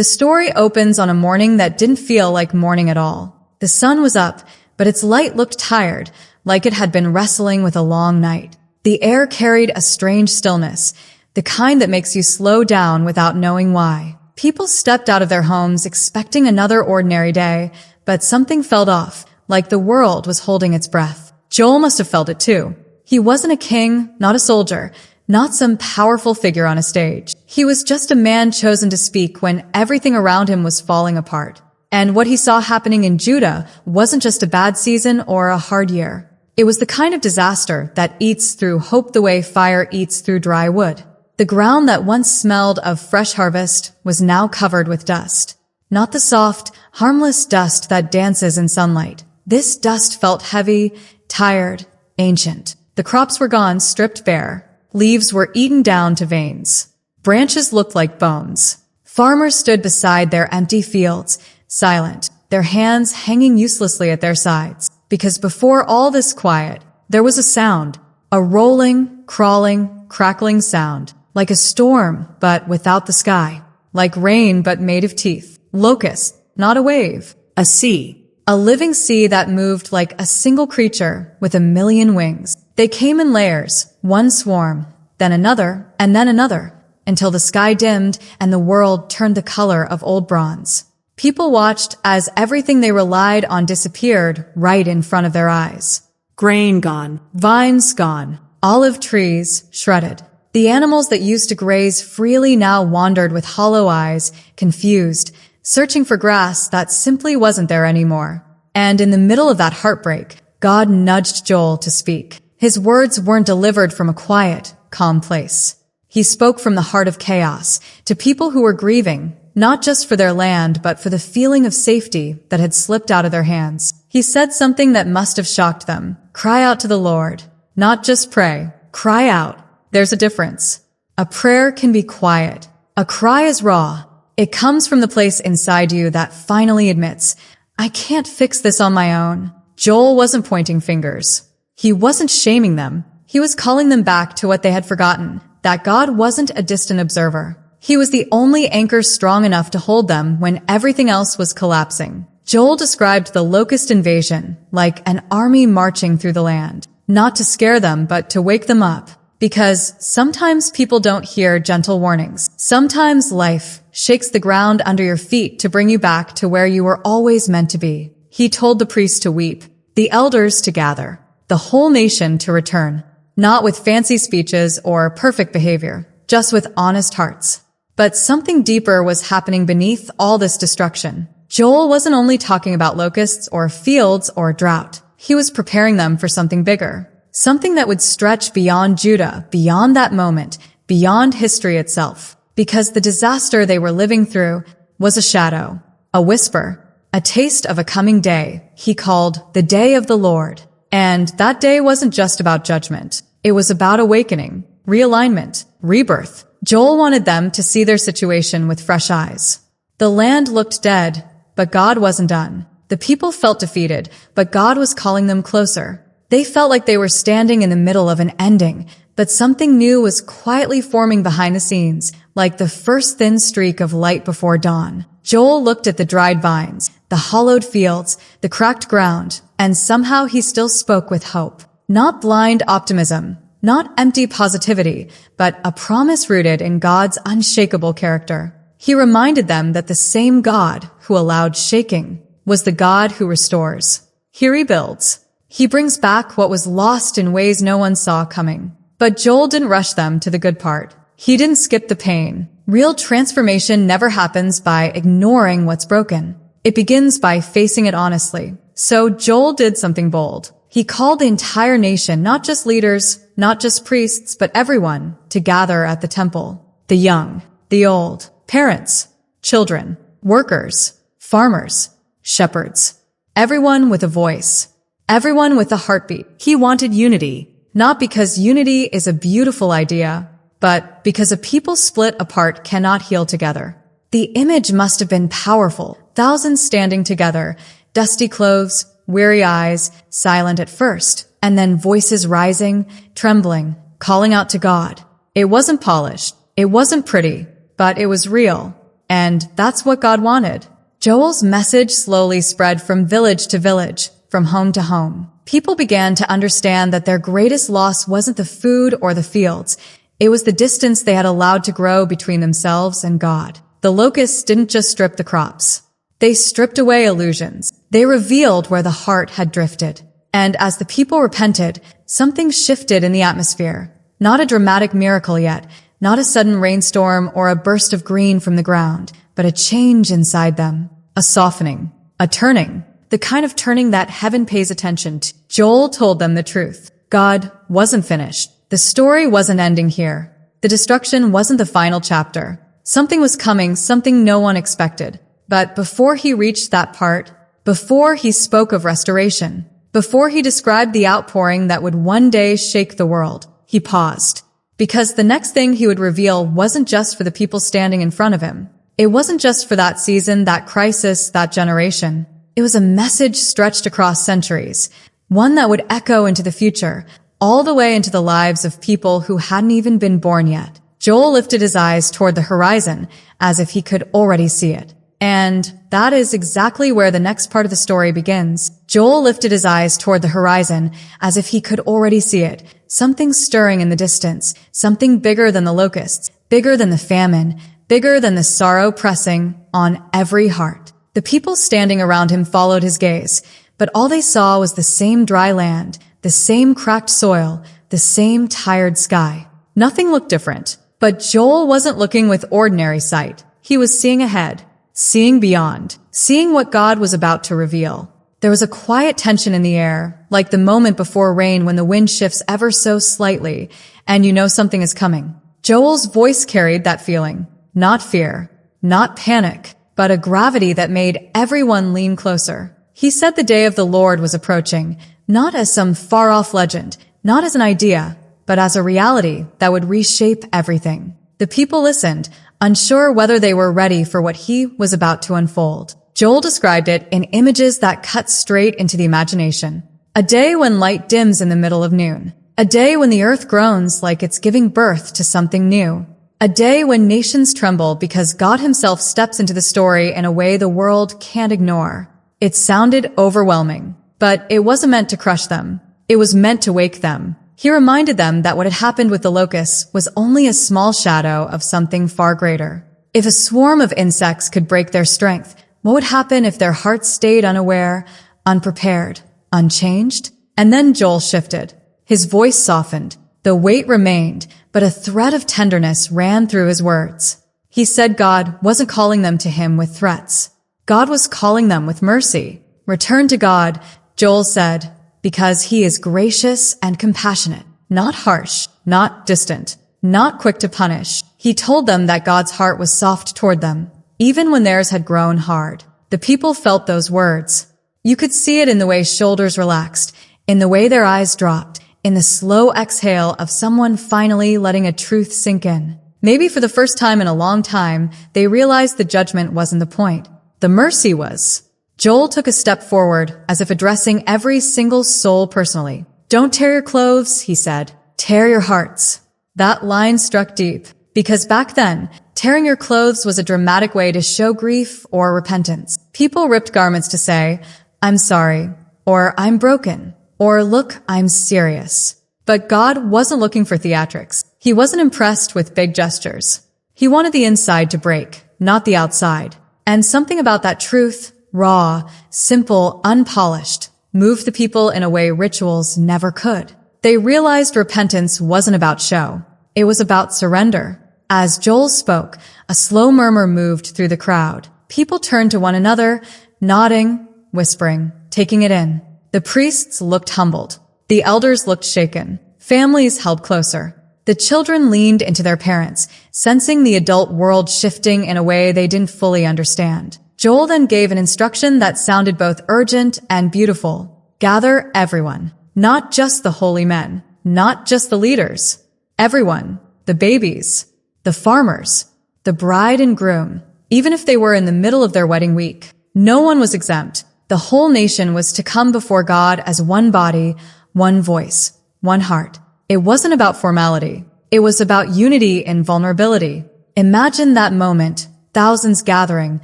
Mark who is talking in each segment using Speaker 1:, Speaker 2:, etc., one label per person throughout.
Speaker 1: The story opens on a morning that didn't feel like morning at all. The sun was up, but its light looked tired, like it had been wrestling with a long night. The air carried a strange stillness, the kind that makes you slow down without knowing why. People stepped out of their homes expecting another ordinary day, but something felt off, like the world was holding its breath. Joel must have felt it too. He wasn't a king, not a soldier, not some powerful figure on a stage. He was just a man chosen to speak when everything around him was falling apart. And what he saw happening in Judah wasn't just a bad season or a hard year. It was the kind of disaster that eats through hope the way fire eats through dry wood. The ground that once smelled of fresh harvest was now covered with dust. Not the soft, harmless dust that dances in sunlight. This dust felt heavy, tired, ancient. The crops were gone, stripped bare. Leaves were eaten down to veins. Branches looked like bones. Farmers stood beside their empty fields, silent, their hands hanging uselessly at their sides. Because before all this quiet, there was a sound, a rolling, crawling, crackling sound, like a storm, but without the sky, like rain, but made of teeth, locust, not a wave, a sea, a living sea that moved like a single creature with a million wings. They came in layers, one swarm, then another, and then another, until the sky dimmed and the world turned the color of old bronze. People watched as everything they relied on disappeared right in front of their eyes.
Speaker 2: Grain gone.
Speaker 1: Vines gone. Olive trees shredded. The animals that used to graze freely now wandered with hollow eyes, confused, searching for grass that simply wasn't there anymore. And in the middle of that heartbreak, God nudged Joel to speak. His words weren't delivered from a quiet, calm place. He spoke from the heart of chaos, to people who were grieving, not just for their land, but for the feeling of safety that had slipped out of their hands. He said something that must have shocked them. Cry out to the Lord. Not just pray. Cry out. There's a difference. A prayer can be quiet. A cry is raw. It comes from the place inside you that finally admits, I can't fix this on my own. Joel wasn't pointing fingers. He wasn't shaming them. He was calling them back to what they had forgotten, that God wasn't a distant observer. He was the only anchor strong enough to hold them when everything else was collapsing. Joel described the locust invasion like an army marching through the land, not to scare them, but to wake them up. Because sometimes people don't hear gentle warnings. Sometimes life shakes the ground under your feet to bring you back to where you were always meant to be. He told the priests to weep, the elders to gather, the whole nation to return, not with fancy speeches or perfect behavior, just with honest hearts. But something deeper was happening beneath all this destruction. Joel wasn't only talking about locusts or fields or drought. He was preparing them for something bigger. Something that would stretch beyond Judah, beyond that moment, beyond history itself. Because the disaster they were living through was a shadow, a whisper, a taste of a coming day he called the Day of the Lord. And that day wasn't just about judgment. It was about awakening, realignment, rebirth. Joel wanted them to see their situation with fresh eyes. The land looked dead, but God wasn't done. The people felt defeated, but God was calling them closer. They felt like they were standing in the middle of an ending, but something new was quietly forming behind the scenes, like the first thin streak of light before dawn. Joel looked at the dried vines, the hollowed fields, the cracked ground, and somehow he still spoke with hope. Not blind optimism, not empty positivity, but a promise rooted in God's unshakable character. He reminded them that the same God who allowed shaking was the God who restores. He rebuilds. He brings back what was lost in ways no one saw coming. But Joel didn't rush them to the good part. He didn't skip the pain. Real transformation never happens by ignoring what's broken. It begins by facing it honestly. So Joel did something bold. He called the entire nation, not just leaders, not just priests, but everyone, to gather at the temple. The young, the old, parents, children, workers, farmers, shepherds. Everyone with a voice. Everyone with a heartbeat. He wanted unity, not because unity is a beautiful idea, but because a people split apart cannot heal together. The image must have been powerful. Thousands standing together, dusty clothes, weary eyes, silent at first, and then voices rising, trembling, calling out to God. It wasn't polished. It wasn't pretty, but it was real. And that's what God wanted. Joel's message slowly spread from village to village, from home to home. People began to understand that their greatest loss wasn't the food or the fields. It was the distance they had allowed to grow between themselves and God. The locusts didn't just strip the crops. They stripped away illusions. They revealed where the heart had drifted. And as the people repented, something shifted in the atmosphere. Not a dramatic miracle yet, not a sudden rainstorm or a burst of green from the ground, but a change inside them. A softening. A turning. The kind of turning that heaven pays attention to. Joel told them the truth. God wasn't finished. The story wasn't ending here. The destruction wasn't the final chapter. Something was coming, something no one expected. But before he reached that part, before he spoke of restoration, before he described the outpouring that would one day shake the world, he paused. Because the next thing he would reveal wasn't just for the people standing in front of him. It wasn't just for that season, that crisis, that generation. It was a message stretched across centuries, one that would echo into the future, all the way into the lives of people who hadn't even been born yet. Joel lifted his eyes toward the horizon, as if he could already see it. And that is exactly where the next part of the story begins. Joel lifted his eyes toward the horizon, as if he could already see it. Something stirring in the distance, something bigger than the locusts, bigger than the famine, bigger than the sorrow pressing on every heart. The people standing around him followed his gaze, but all they saw was the same dry land, the same cracked soil, the same tired sky. Nothing looked different, but Joel wasn't looking with ordinary sight. He was seeing ahead, seeing beyond, seeing what God was about to reveal. There was a quiet tension in the air, like the moment before rain when the wind shifts ever so slightly, and you know something is coming. Joel's voice carried that feeling. Not fear, not panic, but a gravity that made everyone lean closer. He said the day of the Lord was approaching, not as some far-off legend, not as an idea, but as a reality that would reshape everything. The people listened, unsure whether they were ready for what he was about to unfold. Joel described it in images that cut straight into the imagination. A day when light dims in the middle of noon. A day when the earth groans like it's giving birth to something new. A day when nations tremble because God himself steps into the story in a way the world can't ignore. It sounded overwhelming, but it wasn't meant to crush them. It was meant to wake them. He reminded them that what had happened with the locusts was only a small shadow of something far greater. If a swarm of insects could break their strength, what would happen if their hearts stayed unaware, unprepared, unchanged? And then Joel shifted. His voice softened. The weight remained, but a thread of tenderness ran through his words. He said God wasn't calling them to him with threats. God was calling them with mercy. Return to God, Joel said, because he is gracious and compassionate, not harsh, not distant, not quick to punish. He told them that God's heart was soft toward them, even when theirs had grown hard. The people felt those words. You could see it in the way shoulders relaxed, in the way their eyes dropped, in the slow exhale of someone finally letting a truth sink in. Maybe for the first time in a long time, they realized the judgment wasn't the point. The mercy was. Joel took a step forward, as if addressing every single soul personally. Don't tear your clothes, he said. Tear your hearts. That line struck deep, because back then, tearing your clothes was a dramatic way to show grief or repentance. People ripped garments to say, I'm sorry, or I'm broken, or look, I'm serious. But God wasn't looking for theatrics. He wasn't impressed with big gestures. He wanted the inside to break, not the outside. And something about that truth, raw, simple, unpolished, moved the people in a way rituals never could. They realized repentance wasn't about show. It was about surrender. As Joel spoke, a slow murmur moved through the crowd. People turned to one another, nodding, whispering, taking it in. The priests looked humbled. The elders looked shaken. Families held closer. The children leaned into their parents, sensing the adult world shifting in a way they didn't fully understand. Joel then gave an instruction that sounded both urgent and beautiful. Gather everyone. Not just the holy men. Not just the leaders. Everyone. The babies. The farmers. The bride and groom. Even if they were in the middle of their wedding week. No one was exempt. The whole nation was to come before God as one body, one voice, one heart. It wasn't about formality. It was about unity in vulnerability. Imagine that moment. thousands gathering,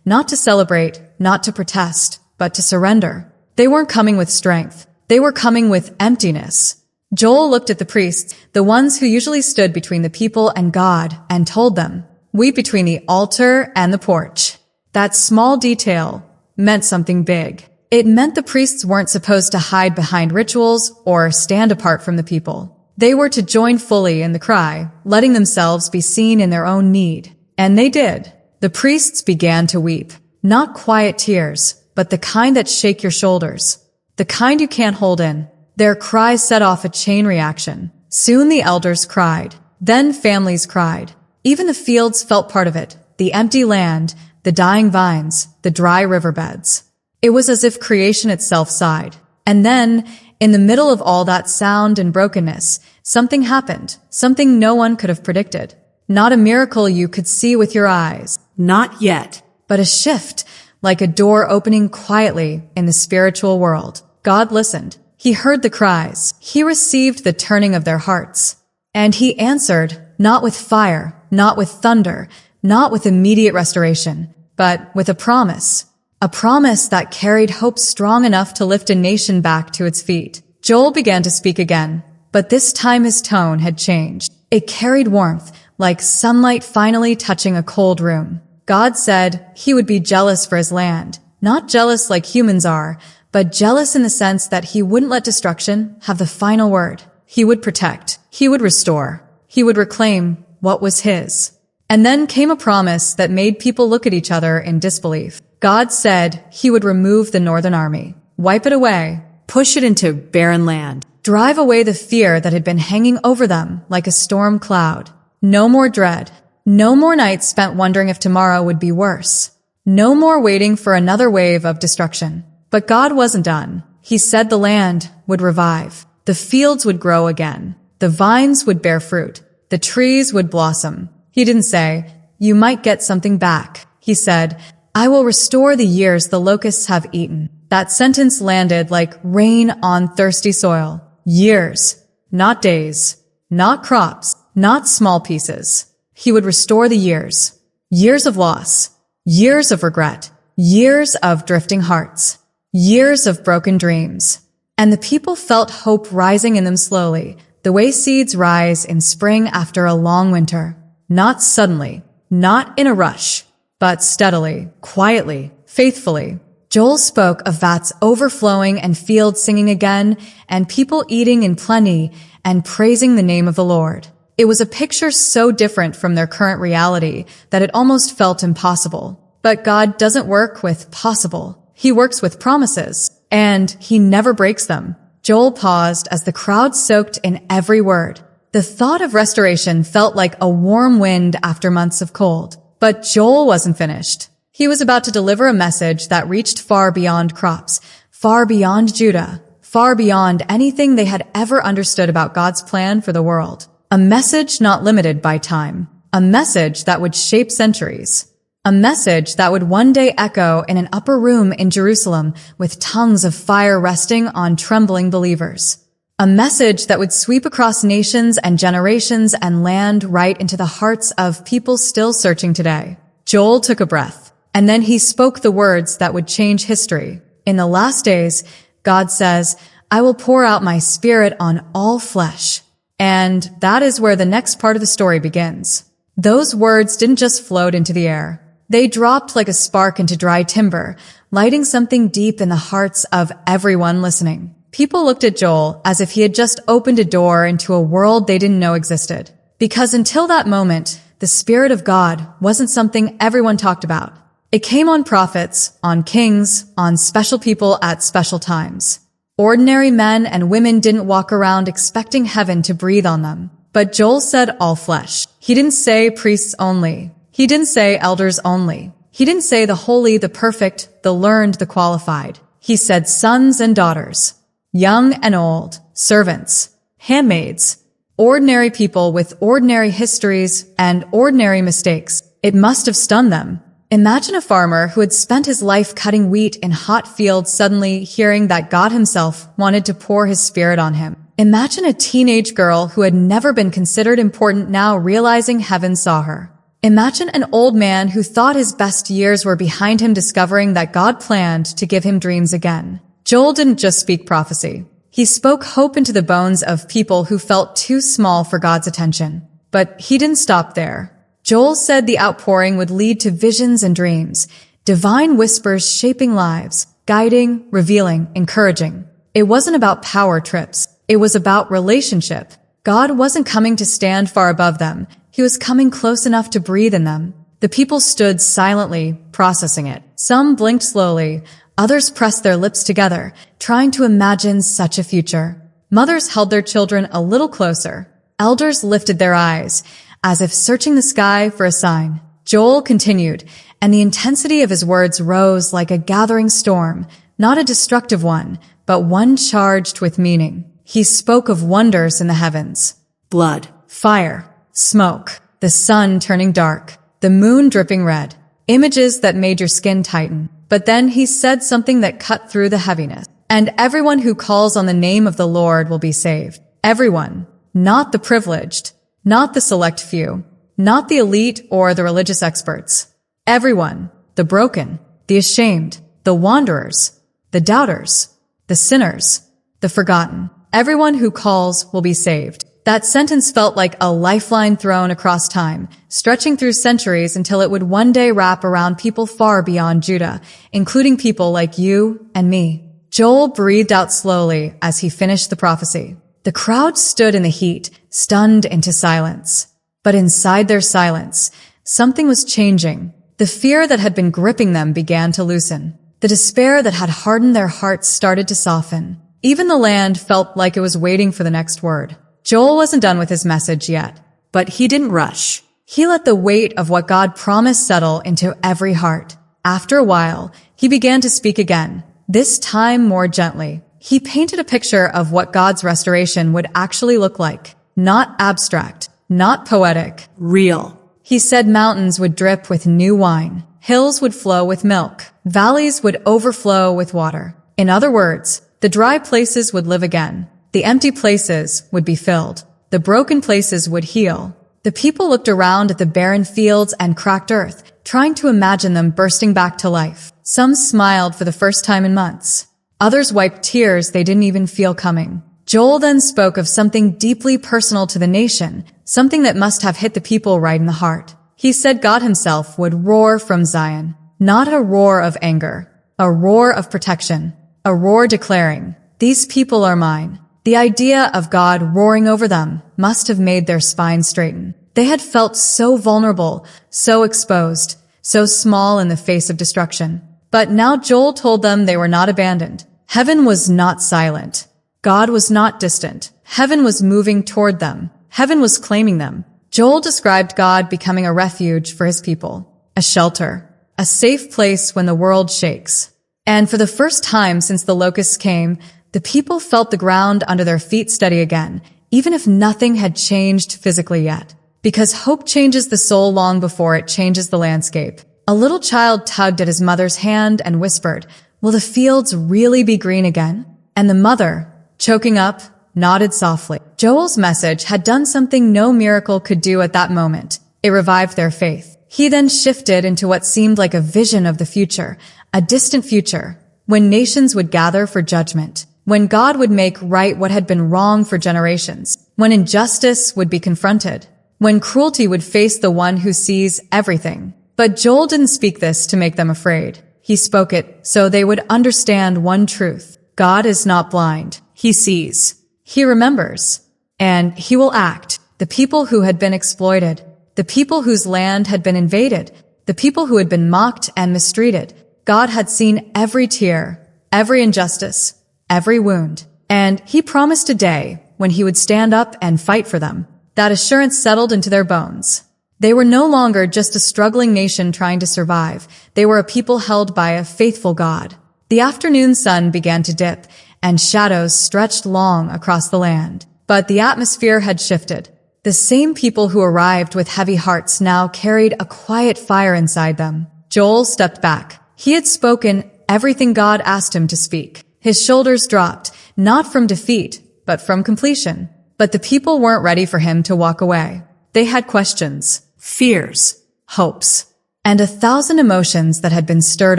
Speaker 1: not to celebrate, not to protest, but to surrender. They weren't coming with strength. They were coming with emptiness. Joel looked at the priests, the ones who usually stood between the people and God, and told them, "Weep between the altar and the porch." That small detail meant something big. It meant the priests weren't supposed to hide behind rituals or stand apart from the people. They were to join fully in the cry, letting themselves be seen in their own need. And they did. The priests began to weep. Not quiet tears, but the kind that shake your shoulders. The kind you can't hold in. Their cries set off a chain reaction. Soon the elders cried. Then families cried. Even the fields felt part of it. The empty land, the dying vines, the dry riverbeds. It was as if creation itself sighed. And then, in the middle of all that sound and brokenness, something happened. Something no one could have predicted. Not a miracle you could see with your eyes.
Speaker 2: Not yet.
Speaker 1: But a shift, like a door opening quietly in the spiritual world. God listened. He heard the cries. He received the turning of their hearts. And he answered, not with fire, not with thunder, not with immediate restoration, but with a promise. A promise that carried hope strong enough to lift a nation back to its feet. Joel began to speak again, but this time his tone had changed. It carried warmth, like sunlight finally touching a cold room. God said he would be jealous for his land, not jealous like humans are, but jealous in the sense that he wouldn't let destruction have the final word. He would protect. He would restore. He would reclaim what was his. And then came a promise that made people look at each other in disbelief. God said he would remove the northern army, wipe it away,
Speaker 2: Push it into barren land.
Speaker 1: drive away the fear that had been hanging over them like a storm cloud. No more dread. No more nights spent wondering if tomorrow would be worse. No more waiting for another wave of destruction. But God wasn't done. He said the land would revive. The fields would grow again. The vines would bear fruit. The trees would blossom. He didn't say, "You might get something back." He said, "I will restore the years the locusts have eaten." That sentence landed like rain on thirsty soil. Years, not days, not crops, not small pieces. He would restore the years. Years of loss, years of regret, years of drifting hearts, years of broken dreams. And the people felt hope rising in them slowly, the way seeds rise in spring after a long winter. Not suddenly, not in a rush, but steadily, quietly, faithfully. Joel spoke of vats overflowing and fields singing again, and people eating in plenty and praising the name of the Lord. It was a picture so different from their current reality that it almost felt impossible. But God doesn't work with possible. He works with promises, and he never breaks them. Joel paused as the crowd soaked in every word. The thought of restoration felt like a warm wind after months of cold. But Joel wasn't finished. He was about to deliver a message that reached far beyond crops, far beyond Judah, far beyond anything they had ever understood about God's plan for the world. A message not limited by time. A message that would shape centuries. A message that would one day echo in an upper room in Jerusalem with tongues of fire resting on trembling believers. A message that would sweep across nations and generations and land right into the hearts of people still searching today. Joel took a breath, and then he spoke the words that would change history. In the last days, God says, "I will pour out my spirit on all flesh." And that is where the next part of the story begins. Those words didn't just float into the air. They dropped like a spark into dry timber, lighting something deep in the hearts of everyone listening. People looked at Joel as if he had just opened a door into a world they didn't know existed. Because until that moment, the Spirit of God wasn't something everyone talked about. It came on prophets, on kings, on special people at special times. Ordinary men and women didn't walk around expecting heaven to breathe on them. But Joel said all flesh. He didn't say priests only. He didn't say elders only. He didn't say the holy, the perfect, the learned, the qualified. He said sons and daughters, young and old, servants, handmaids, ordinary people with ordinary histories and ordinary mistakes. It must have stunned them. Imagine a farmer who had spent his life cutting wheat in hot fields suddenly hearing that God himself wanted to pour his spirit on him. Imagine a teenage girl who had never been considered important now realizing heaven saw her. Imagine an old man who thought his best years were behind him discovering that God planned to give him dreams again. Joel didn't just speak prophecy. He spoke hope into the bones of people who felt too small for God's attention. But he didn't stop there. Joel said the outpouring would lead to visions and dreams, divine whispers shaping lives, guiding, revealing, encouraging. It wasn't about power trips. It was about relationship. God wasn't coming to stand far above them. He was coming close enough to breathe in them. The people stood silently, processing it. Some blinked slowly. Others pressed their lips together, trying to imagine such a future. Mothers held their children a little closer. Elders lifted their eyes, as if searching the sky for a sign. Joel continued, and the intensity of his words rose like a gathering storm, not a destructive one, but one charged with meaning. He spoke of wonders in the heavens.
Speaker 2: Blood,
Speaker 1: Fire, smoke, the sun turning dark, the moon dripping red, images that made your skin tighten. But then he said something that cut through the heaviness. And everyone who calls on the name of the Lord will be saved. Everyone, not the privileged, not the select few, not the elite or the religious experts. Everyone, the broken, the ashamed, the wanderers, the doubters, the sinners, the forgotten. Everyone who calls will be saved. That sentence felt like a lifeline thrown across time, stretching through centuries until it would one day wrap around people far beyond Judah, including people like you and me. Joel breathed out slowly as he finished the prophecy. The crowd stood in the heat, stunned into silence. But inside their silence, something was changing. The fear that had been gripping them began to loosen. The despair that had hardened their hearts started to soften. Even the land felt like it was waiting for the next word. Joel wasn't done with his message yet,
Speaker 2: but he didn't rush.
Speaker 1: he let the weight of what God promised settle into every heart. After a while, he began to speak again, this time more gently. He painted a picture of what God's restoration would actually look like. Not abstract, not poetic.
Speaker 2: Real.
Speaker 1: He said mountains would drip with new wine. Hills would flow with milk. Valleys would overflow with water. In other words, the dry places would live again. The empty places would be filled. The broken places would heal. The people looked around at the barren fields and cracked earth, trying to imagine them bursting back to life. Some smiled for the first time in months. Others wiped tears they didn't even feel coming. Joel then spoke of something deeply personal to the nation, something that must have hit the people right in the heart. He said God himself would roar from Zion, not a roar of anger, a roar of protection, a roar declaring, "These people are mine." The idea of God roaring over them must have made their spines straighten. They had felt so vulnerable, so exposed, so small in the face of destruction. But now Joel told them they were not abandoned. Heaven was not silent. God was not distant. Heaven was moving toward them. Heaven was claiming them. Joel described God becoming a refuge for his people, a shelter, a safe place when the world shakes. And for the first time since the locusts came, the people felt the ground under their feet steady again, even if nothing had changed physically yet. Because hope changes the soul long before it changes the landscape. A little child tugged at his mother's hand and whispered, "Will the fields really be green again?" And the mother, choking up, nodded softly. Joel's message had done something no miracle could do at that moment. It revived their faith. He then shifted into what seemed like a vision of the future, a distant future, when nations would gather for judgment, when God would make right what had been wrong for generations, when injustice would be confronted, when cruelty would face the one who sees everything. But Joel didn't speak this to make them afraid. He spoke it so they would understand one truth. God is not blind. He sees. He remembers. And he will act. The people who had been exploited, the people whose land had been invaded, the people who had been mocked and mistreated. God had seen every tear, every injustice, every wound. And he promised a day when he would stand up and fight for them. That assurance settled into their bones. They were no longer just a struggling nation trying to survive. They were a people held by a faithful God. The afternoon sun began to dip, and shadows stretched long across the land. But the atmosphere had shifted. The same people who arrived with heavy hearts now carried a quiet fire inside them. Joel stepped back. He had spoken everything God asked him to speak. His shoulders dropped, not from defeat, but from completion. But the people weren't ready for him to walk away. They had questions, fears. hopes, and 1,000 emotions that had been stirred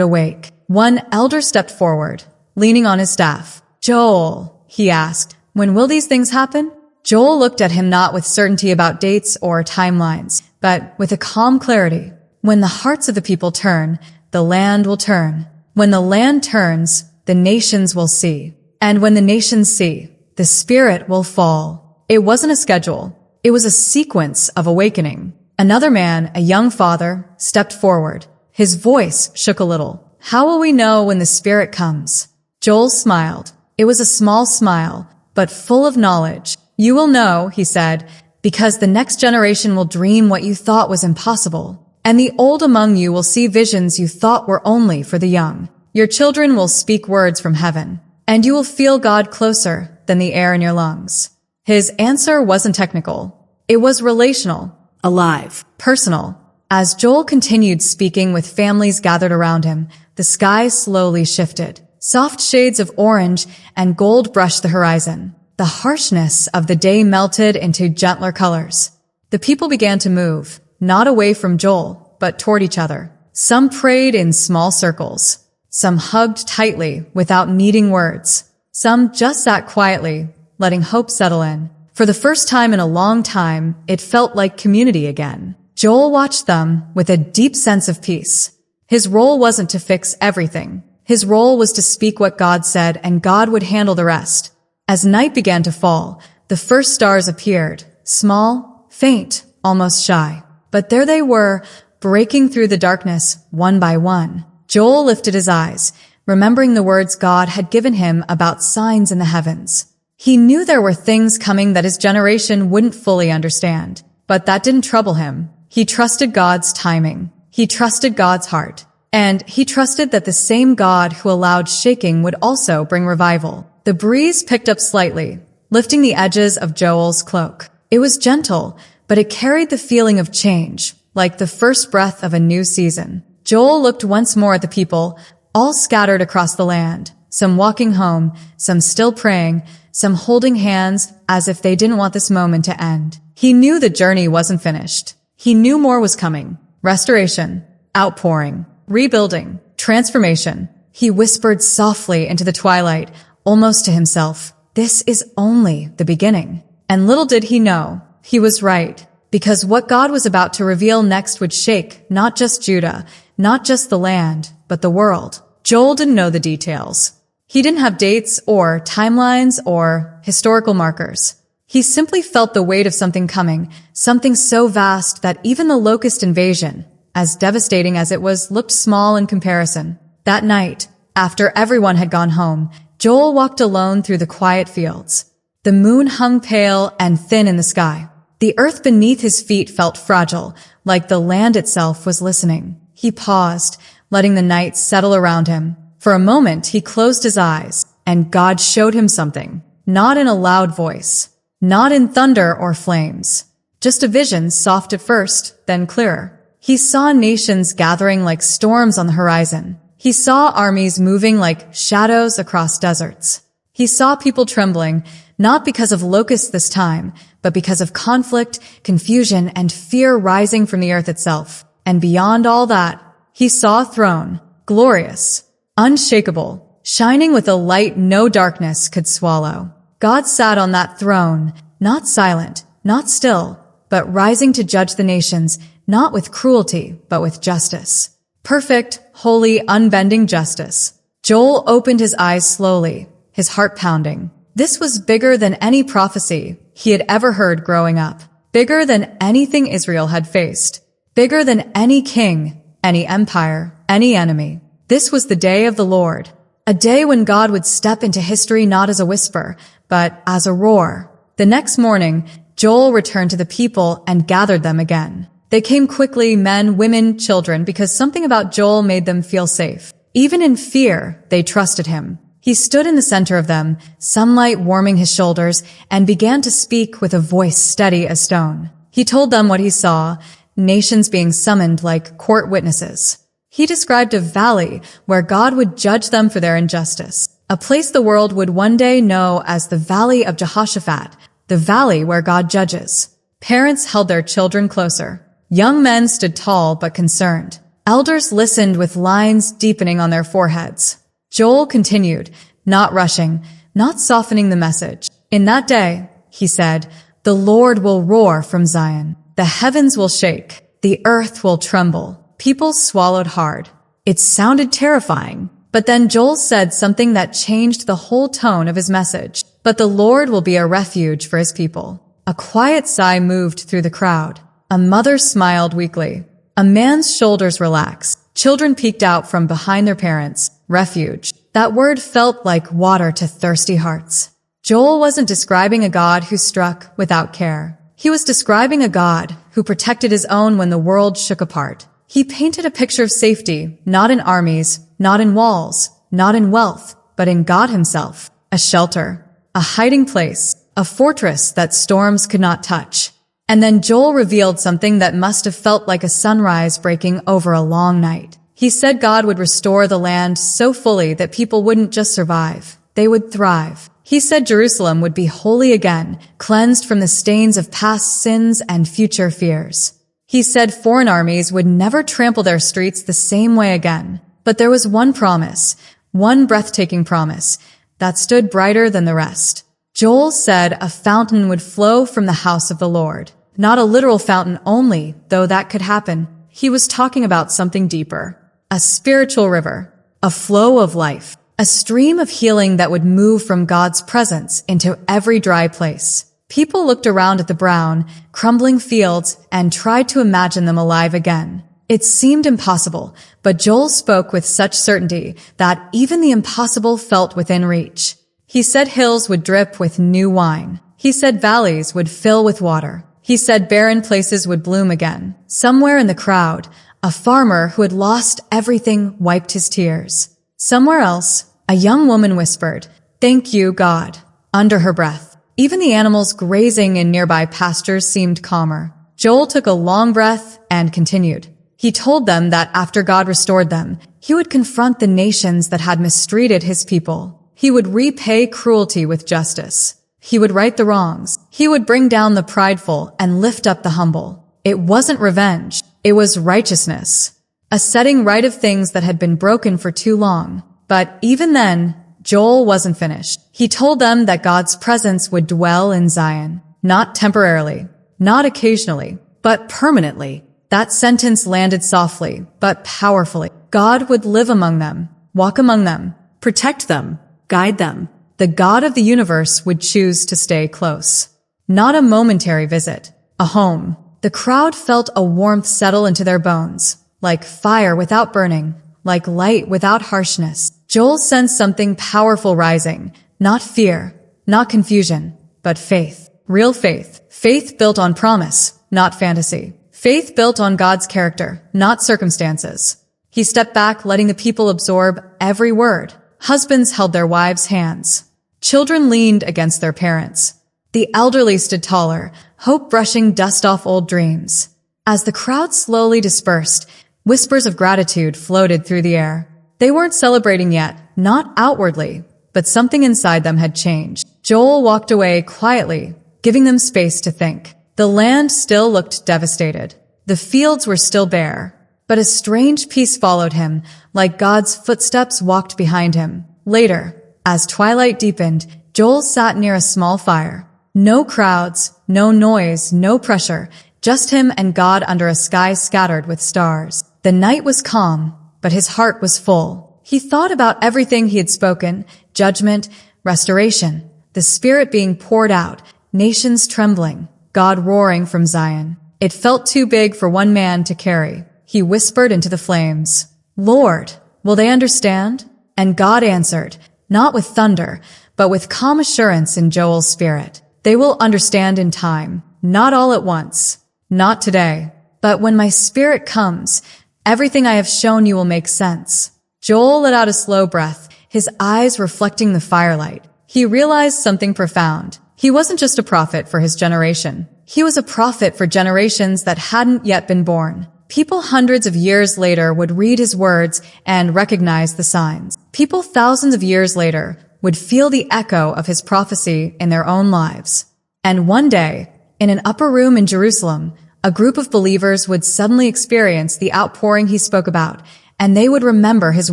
Speaker 1: awake. One elder stepped forward, leaning on his staff. "Joel," he asked, "when will these things happen?" Joel looked at him not with certainty about dates or timelines, but with a calm clarity. "When the hearts of the people turn, the land will turn. When the land turns, the nations will see. And when the nations see, the Spirit will fall." It wasn't a schedule. It was a sequence of awakening. Another man, a young father, stepped forward. His voice shook a little. "How will we know when the Spirit comes?" Joel smiled. It was a small smile, but full of knowledge. "You will know," he said, "because the next generation will dream what you thought was impossible. And the old among you will see visions you thought were only for the young. Your children will speak words from heaven, and you will feel God closer than the air in your lungs." His answer wasn't technical. It was relational,
Speaker 2: Alive.
Speaker 1: personal. As Joel continued speaking with families gathered around him, the sky slowly shifted. Soft shades of orange and gold brushed the horizon. The harshness of the day melted into gentler colors. The people began to move, not away from Joel, but toward each other. Some prayed in small circles. Some hugged tightly without needing words. Some just sat quietly, letting hope settle in. For the first time in a long time, it felt like community again. Joel watched them with a deep sense of peace. His role wasn't to fix everything. His role was to speak what God said, and God would handle the rest. As night began to fall, the first stars appeared, small, faint, almost shy. But there they were, breaking through the darkness, one by one. Joel lifted his eyes, remembering the words God had given him about signs in the heavens. He knew there were things coming that his generation wouldn't fully understand, but that didn't trouble him. He trusted God's timing. He trusted God's heart. And he trusted that the same God who allowed shaking would also bring revival. The breeze picked up slightly, lifting the edges of Joel's cloak. It was gentle, but it carried the feeling of change, like the first breath of a new season. Joel looked once more at the people, all scattered across the land, some walking home, some still praying, some holding hands as if they didn't want this moment to end. He knew the journey wasn't finished. He knew more was coming. Restoration, outpouring, rebuilding, transformation. He whispered softly into the twilight, almost to himself, "This is only the beginning." And little did he know, he was right, because what God was about to reveal next would shake not just Judah, not just the land, but the world. Joel didn't know the details. He didn't have dates or timelines or historical markers. He simply felt the weight of something coming, something so vast that even the locust invasion, as devastating as it was, looked small in comparison. That night, after everyone had gone home, Joel walked alone through the quiet fields. The moon hung pale and thin in the sky. The earth beneath his feet felt fragile, like the land itself was listening. He paused, letting the night settle around him. For a moment, he closed his eyes, and God showed him something. Not in a loud voice. Not in thunder or flames. Just a vision, soft at first, then clearer. He saw nations gathering like storms on the horizon. He saw armies moving like shadows across deserts. He saw people trembling, not because of locusts this time, but because of conflict, confusion, and fear rising from the earth itself. And beyond all that, he saw a throne, glorious, unshakable, shining with a light no darkness could swallow. God sat on that throne, not silent, not still, but rising to judge the nations, not with cruelty, but with justice. Perfect, holy, unbending justice. Joel opened his eyes slowly, his heart pounding. This was bigger than any prophecy he had ever heard growing up. Bigger than anything Israel had faced. Bigger than any king, any empire, any enemy. This was the day of the Lord. A day when God would step into history not as a whisper, but as a roar. The next morning, Joel returned to the people and gathered them again. They came quickly, men, women, children, because something about Joel made them feel safe. Even in fear, they trusted him. He stood in the center of them, sunlight warming his shoulders, and began to speak with a voice steady as stone. He told them what he saw, nations being summoned like court witnesses. He described a valley where God would judge them for their injustice, a place the world would one day know as the Valley of Jehoshaphat, the valley where God judges. Parents held their children closer. Young men stood tall but concerned. Elders listened with lines deepening on their foreheads. Joel continued, not rushing, not softening the message. In that day, he said, the Lord will roar from Zion. The heavens will shake. The earth will tremble. People swallowed hard. It sounded terrifying. But then Joel said something that changed the whole tone of his message. But the Lord will be a refuge for his people. A quiet sigh moved through the crowd. A mother smiled weakly. A man's shoulders relaxed. Children peeked out from behind their parents. Refuge. That word felt like water to thirsty hearts. Joel wasn't describing a God who struck without care. He was describing a God who protected his own when the world shook apart. He painted a picture of safety, not in armies, not in walls, not in wealth, but in God himself. A shelter, a hiding place, a fortress that storms could not touch. And then Joel revealed something that must have felt like a sunrise breaking over a long night. He said God would restore the land so fully that people wouldn't just survive, they would thrive. He said Jerusalem would be holy again, cleansed from the stains of past sins and future fears. He said foreign armies would never trample their streets the same way again. But there was one promise, one breathtaking promise, that stood brighter than the rest. Joel said a fountain would flow from the house of the Lord. Not a literal fountain only, though that could happen. He was talking about something deeper. A spiritual river. A flow of life. A stream of healing that would move from God's presence into every dry place. People looked around at the brown, crumbling fields and tried to imagine them alive again. It seemed impossible, but Joel spoke with such certainty that even the impossible felt within reach. He said hills would drip with new wine. He said valleys would fill with water. He said barren places would bloom again. Somewhere in the crowd, a farmer who had lost everything wiped his tears. Somewhere else, a young woman whispered, "Thank you, God," under her breath. Even the animals grazing in nearby pastures seemed calmer. Joel took a long breath and continued. He told them that after God restored them, he would confront the nations that had mistreated his people. He would repay cruelty with justice. He would right the wrongs. He would bring down the prideful and lift up the humble. It wasn't revenge. It was righteousness. A setting right of things that had been broken for too long. But even then, Joel wasn't finished. He told them that God's presence would dwell in Zion. Not temporarily. Not occasionally. But permanently. That sentence landed softly, but powerfully. God would live among them. Walk among them.
Speaker 2: Protect them. Guide them.
Speaker 1: The God of the universe would choose to stay close. Not a momentary visit. A home. The crowd felt a warmth settle into their bones. Like fire without burning. Like light without harshness. Joel sensed something powerful rising. Not fear. Not confusion. But faith. Real faith. Faith built on promise. Not fantasy. Faith built on God's character. Not circumstances. He stepped back, letting the people absorb every word. Husbands held their wives' hands. Children leaned against their parents. The elderly stood taller, hope brushing dust off old dreams. As the crowd slowly dispersed, whispers of gratitude floated through the air. They weren't celebrating yet, not outwardly, but something inside them had changed. Joel walked away quietly, giving them space to think. The land still looked devastated. The fields were still bare. But a strange peace followed him, like God's footsteps walked behind him. Later, as twilight deepened, Joel sat near a small fire. No crowds, no noise, no pressure, just him and God under a sky scattered with stars. The night was calm, but his heart was full. He thought about everything he had spoken, judgment, restoration, the Spirit being poured out, nations trembling, God roaring from Zion. It felt too big for one man to carry. He whispered into the flames, "Lord, will they understand?" And God answered, not with thunder, but with calm assurance in Joel's spirit. They will understand in time, not all at once, not today. But when my Spirit comes, everything I have shown you will make sense. Joel let out a slow breath, his eyes reflecting the firelight. He realized something profound. He wasn't just a prophet for his generation. He was a prophet for generations that hadn't yet been born. People hundreds of years later would read his words and recognize the signs. People thousands of years later would feel the echo of his prophecy in their own lives. And one day, in an upper room in Jerusalem, A group of believers would suddenly experience the outpouring he spoke about, and they would remember his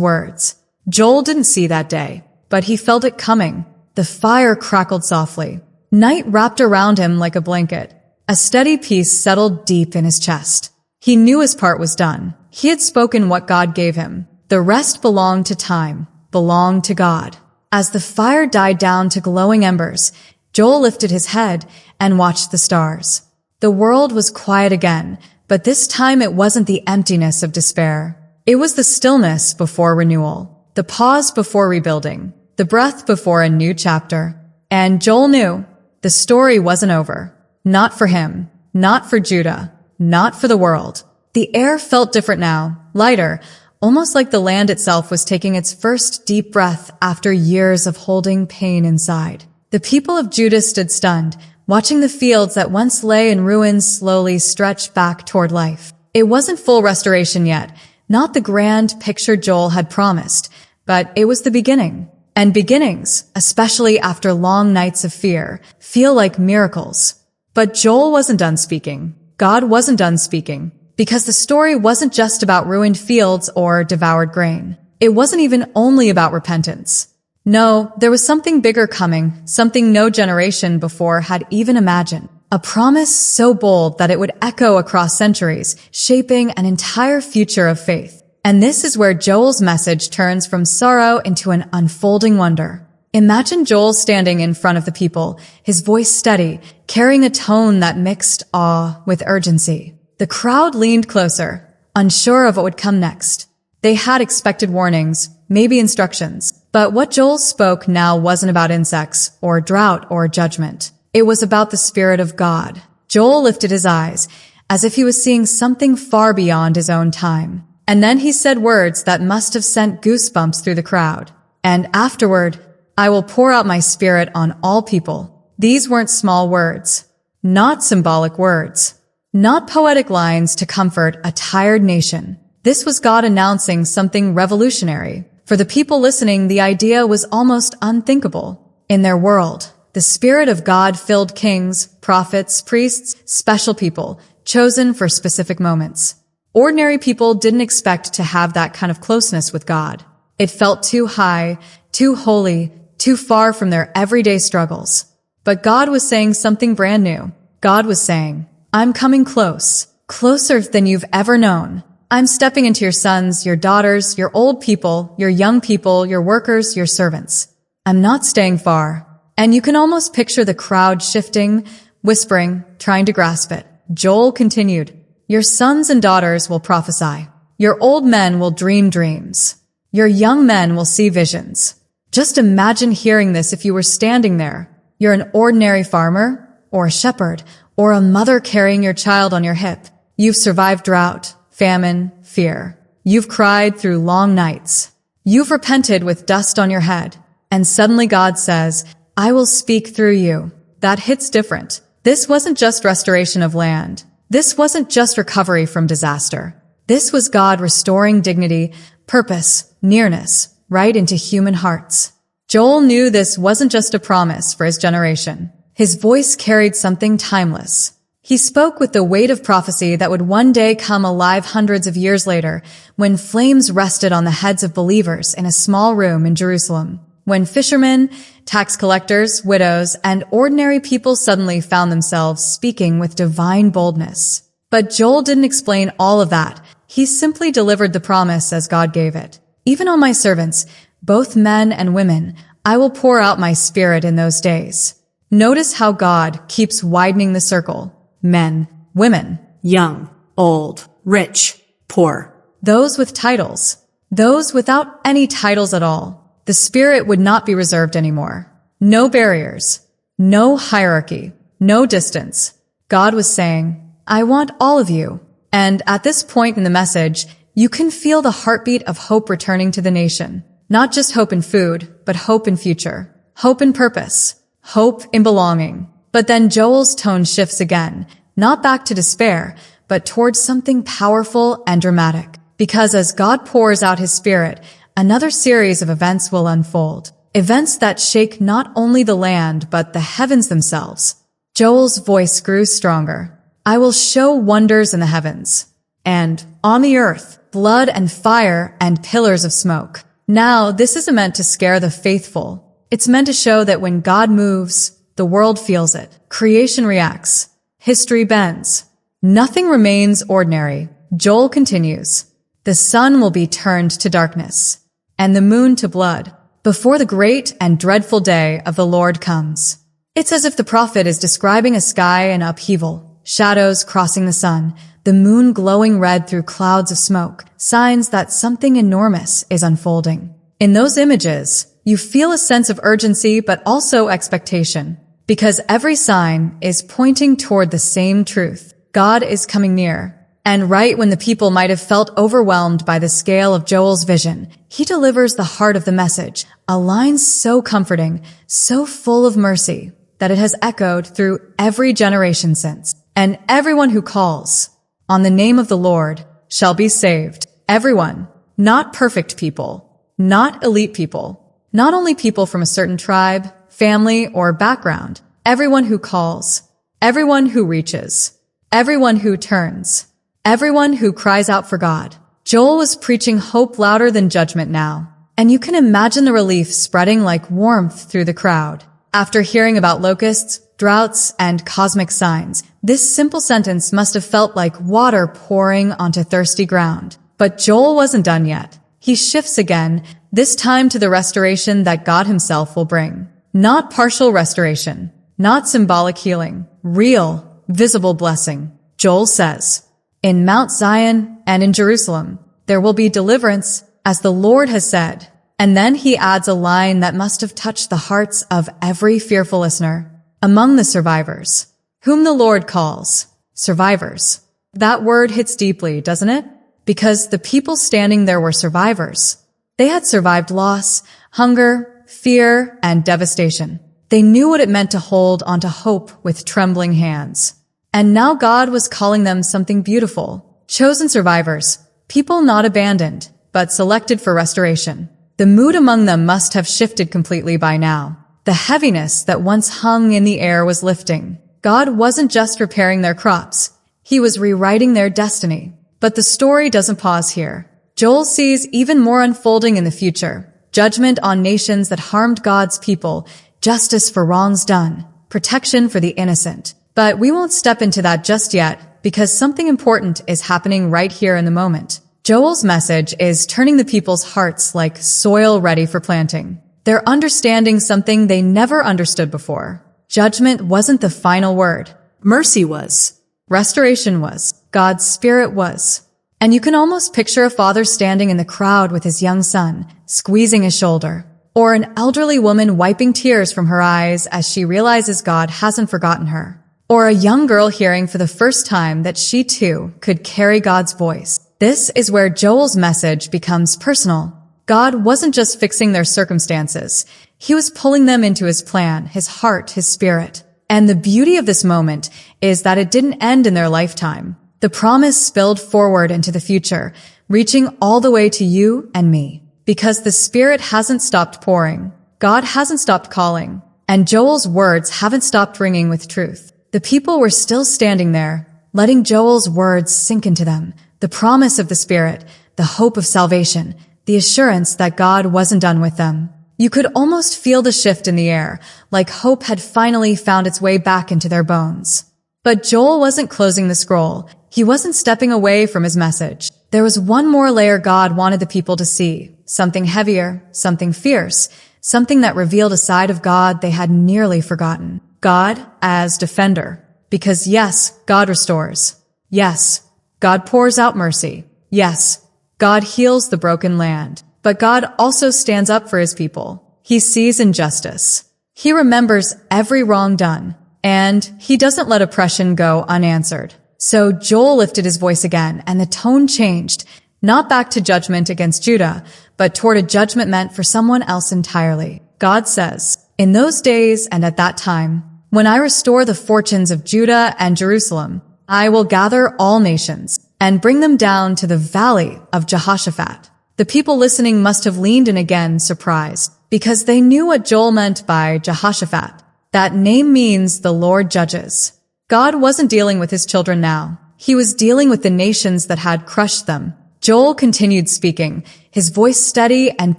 Speaker 1: words. Joel didn't see that day, but he felt it coming. The fire crackled softly. Night wrapped around him like a blanket. A steady peace settled deep in his chest. He knew his part was done. He had spoken what God gave him. The rest belonged to time, belonged to God. As the fire died down to glowing embers, Joel lifted his head and watched the stars. The world was quiet again, but this time it wasn't the emptiness of despair. It was the stillness before renewal, the pause before rebuilding, the breath before a new chapter. And Joel knew the story wasn't over. Not for him, not for Judah, not for the world. The air felt different now, lighter, almost like the land itself was taking its first deep breath after years of holding pain inside. The people of Judah stood stunned, watching the fields that once lay in ruins slowly stretch back toward life. It wasn't full restoration yet, not the grand picture Joel had promised, but it was the beginning. And beginnings, especially after long nights of fear, feel like miracles. But Joel wasn't done speaking. God wasn't done speaking. Because the story wasn't just about ruined fields or devoured grain. It wasn't even only about repentance. No, there was something bigger coming, something no generation before had even imagined. A promise so bold that it would echo across centuries, shaping an entire future of faith. And this is where Joel's message turns from sorrow into an unfolding wonder. Imagine Joel standing in front of the people, his voice steady, carrying a tone that mixed awe with urgency. The crowd leaned closer, unsure of what would come next. They had expected warnings, maybe instructions. But what Joel spoke now wasn't about insects, or drought, or judgment. It was about the Spirit of God. Joel lifted his eyes, as if he was seeing something far beyond his own time. And then he said words that must have sent goosebumps through the crowd. And afterward, I will pour out my Spirit on all people. These weren't small words, not symbolic words. Not poetic lines to comfort a tired nation. This was God announcing something revolutionary. For the people listening, the idea was almost unthinkable. In their world, the Spirit of God filled kings, prophets, priests, special people, chosen for specific moments. Ordinary people didn't expect to have that kind of closeness with God. It felt too high, too holy, too far from their everyday struggles. But God was saying something brand new. God was saying, I'm coming close, closer than you've ever known. I'm stepping into your sons, your daughters, your old people, your young people, your workers, your servants. I'm not staying far. And you can almost picture the crowd shifting, whispering, trying to grasp it. Joel continued, your sons and daughters will prophesy. Your old men will dream dreams. Your young men will see visions. Just imagine hearing this if you were standing there. You're an ordinary farmer, or a shepherd, or a mother carrying your child on your hip. You've survived drought, famine, fear. You've cried through long nights. You've repented with dust on your head. And suddenly God says, I will speak through you. That hits different. This wasn't just restoration of land. This wasn't just recovery from disaster. This was God restoring dignity, purpose, nearness, right into human hearts. Joel knew this wasn't just a promise for his generation. His voice carried something timeless. He spoke with the weight of prophecy that would one day come alive hundreds of years later, when flames rested on the heads of believers in a small room in Jerusalem. When fishermen, tax collectors, widows, and ordinary people suddenly found themselves speaking with divine boldness. But Joel didn't explain all of that. He simply delivered the promise as God gave it. Even on my servants, both men and women, I will pour out my Spirit in those days. Notice how God keeps widening the circle. Men, women,
Speaker 2: Young, old, rich, poor.
Speaker 1: those with titles, those without any titles at all. The Spirit would not be reserved anymore. No barriers, no hierarchy, no distance. God was saying, I want all of you. And at this point in the message, you can feel the heartbeat of hope returning to the nation. Not just hope in food, but hope in future, hope in purpose. Hope in belonging. But then Joel's tone shifts again, not back to despair, but towards something powerful and dramatic. Because as God pours out his Spirit, another series of events will unfold. Events that shake not only the land, but the heavens themselves. Joel's voice grew stronger. I will show wonders in the heavens, and on the earth, blood and fire and pillars of smoke. Now, this isn't meant to scare the faithful. It's meant to show that when God moves, the world feels it. Creation reacts. History bends. Nothing remains ordinary. Joel continues. The sun will be turned to darkness, and the moon to blood, before the great and dreadful day of the Lord comes. It's as if the prophet is describing a sky in upheaval, shadows crossing the sun, the moon glowing red through clouds of smoke, signs that something enormous is unfolding. In those images, you feel a sense of urgency but also expectation, because every sign is pointing toward the same truth. God is coming near. And right when the people might have felt overwhelmed by the scale of Joel's vision, he delivers the heart of the message, a line so comforting, so full of mercy, that it has echoed through every generation since. And everyone who calls on the name of the Lord shall be saved. Everyone, not perfect people, not elite people, not only people from a certain tribe, family, or background. Everyone who calls, everyone who reaches, everyone who turns, everyone who cries out for God. Joel was preaching hope louder than judgment now, and you can imagine the relief spreading like warmth through the crowd. After hearing about locusts, droughts, and cosmic signs, this simple sentence must have felt like water pouring onto thirsty ground. But Joel wasn't done yet. He shifts again, this time to the restoration that God himself will bring. Not partial restoration, not symbolic healing, real, visible blessing. Joel says, in Mount Zion and in Jerusalem, there will be deliverance, as the Lord has said. And then he adds a line that must have touched the hearts of every fearful listener. Among the survivors, whom the Lord calls survivors. That word hits deeply, doesn't it? Because the people standing there were survivors. They had survived loss, hunger, fear, and devastation. They knew what it meant to hold onto hope with trembling hands. And now God was calling them something beautiful. Chosen survivors, people not abandoned, but selected for restoration. The mood among them must have shifted completely by now. The heaviness that once hung in the air was lifting. God wasn't just repairing their crops. He was rewriting their destiny. But the story doesn't pause here. Joel sees even more unfolding in the future. Judgment on nations that harmed God's people, justice for wrongs done, protection for the innocent. But we won't step into that just yet, because something important is happening right here in the moment. Joel's message is turning the people's hearts like soil ready for planting. They're understanding something they never understood before. Judgment wasn't the final word.
Speaker 2: Mercy was.
Speaker 1: Restoration was. God's Spirit was. And you can almost picture a father standing in the crowd with his young son, squeezing his shoulder. Or an elderly woman wiping tears from her eyes as she realizes God hasn't forgotten her. Or a young girl hearing for the first time that she too could carry God's voice. This is where Joel's message becomes personal. God wasn't just fixing their circumstances. He was pulling them into his plan, his heart, his spirit. And the beauty of this moment is that it didn't end in their lifetime. The promise spilled forward into the future, reaching all the way to you and me. Because the Spirit hasn't stopped pouring. God hasn't stopped calling. And Joel's words haven't stopped ringing with truth. The people were still standing there, letting Joel's words sink into them. The promise of the Spirit, the hope of salvation, the assurance that God wasn't done with them. You could almost feel the shift in the air, like hope had finally found its way back into their bones. But Joel wasn't closing the scroll. He wasn't stepping away from his message. There was one more layer God wanted the people to see. Something heavier, something fierce, something that revealed a side of God they had nearly forgotten. God as defender. Because yes, God restores. Yes, God pours out mercy. Yes, God heals the broken land. But God also stands up for his people. He sees injustice. He remembers every wrong done. And he doesn't let oppression go unanswered. So Joel lifted his voice again, and the tone changed, not back to judgment against Judah, but toward a judgment meant for someone else entirely. God says, in those days and at that time, when I restore the fortunes of Judah and Jerusalem, I will gather all nations and bring them down to the valley of Jehoshaphat. The people listening must have leaned in again, surprised, because they knew what Joel meant by Jehoshaphat. That name means the Lord judges. God wasn't dealing with his children now. He was dealing with the nations that had crushed them. Joel continued speaking, his voice steady and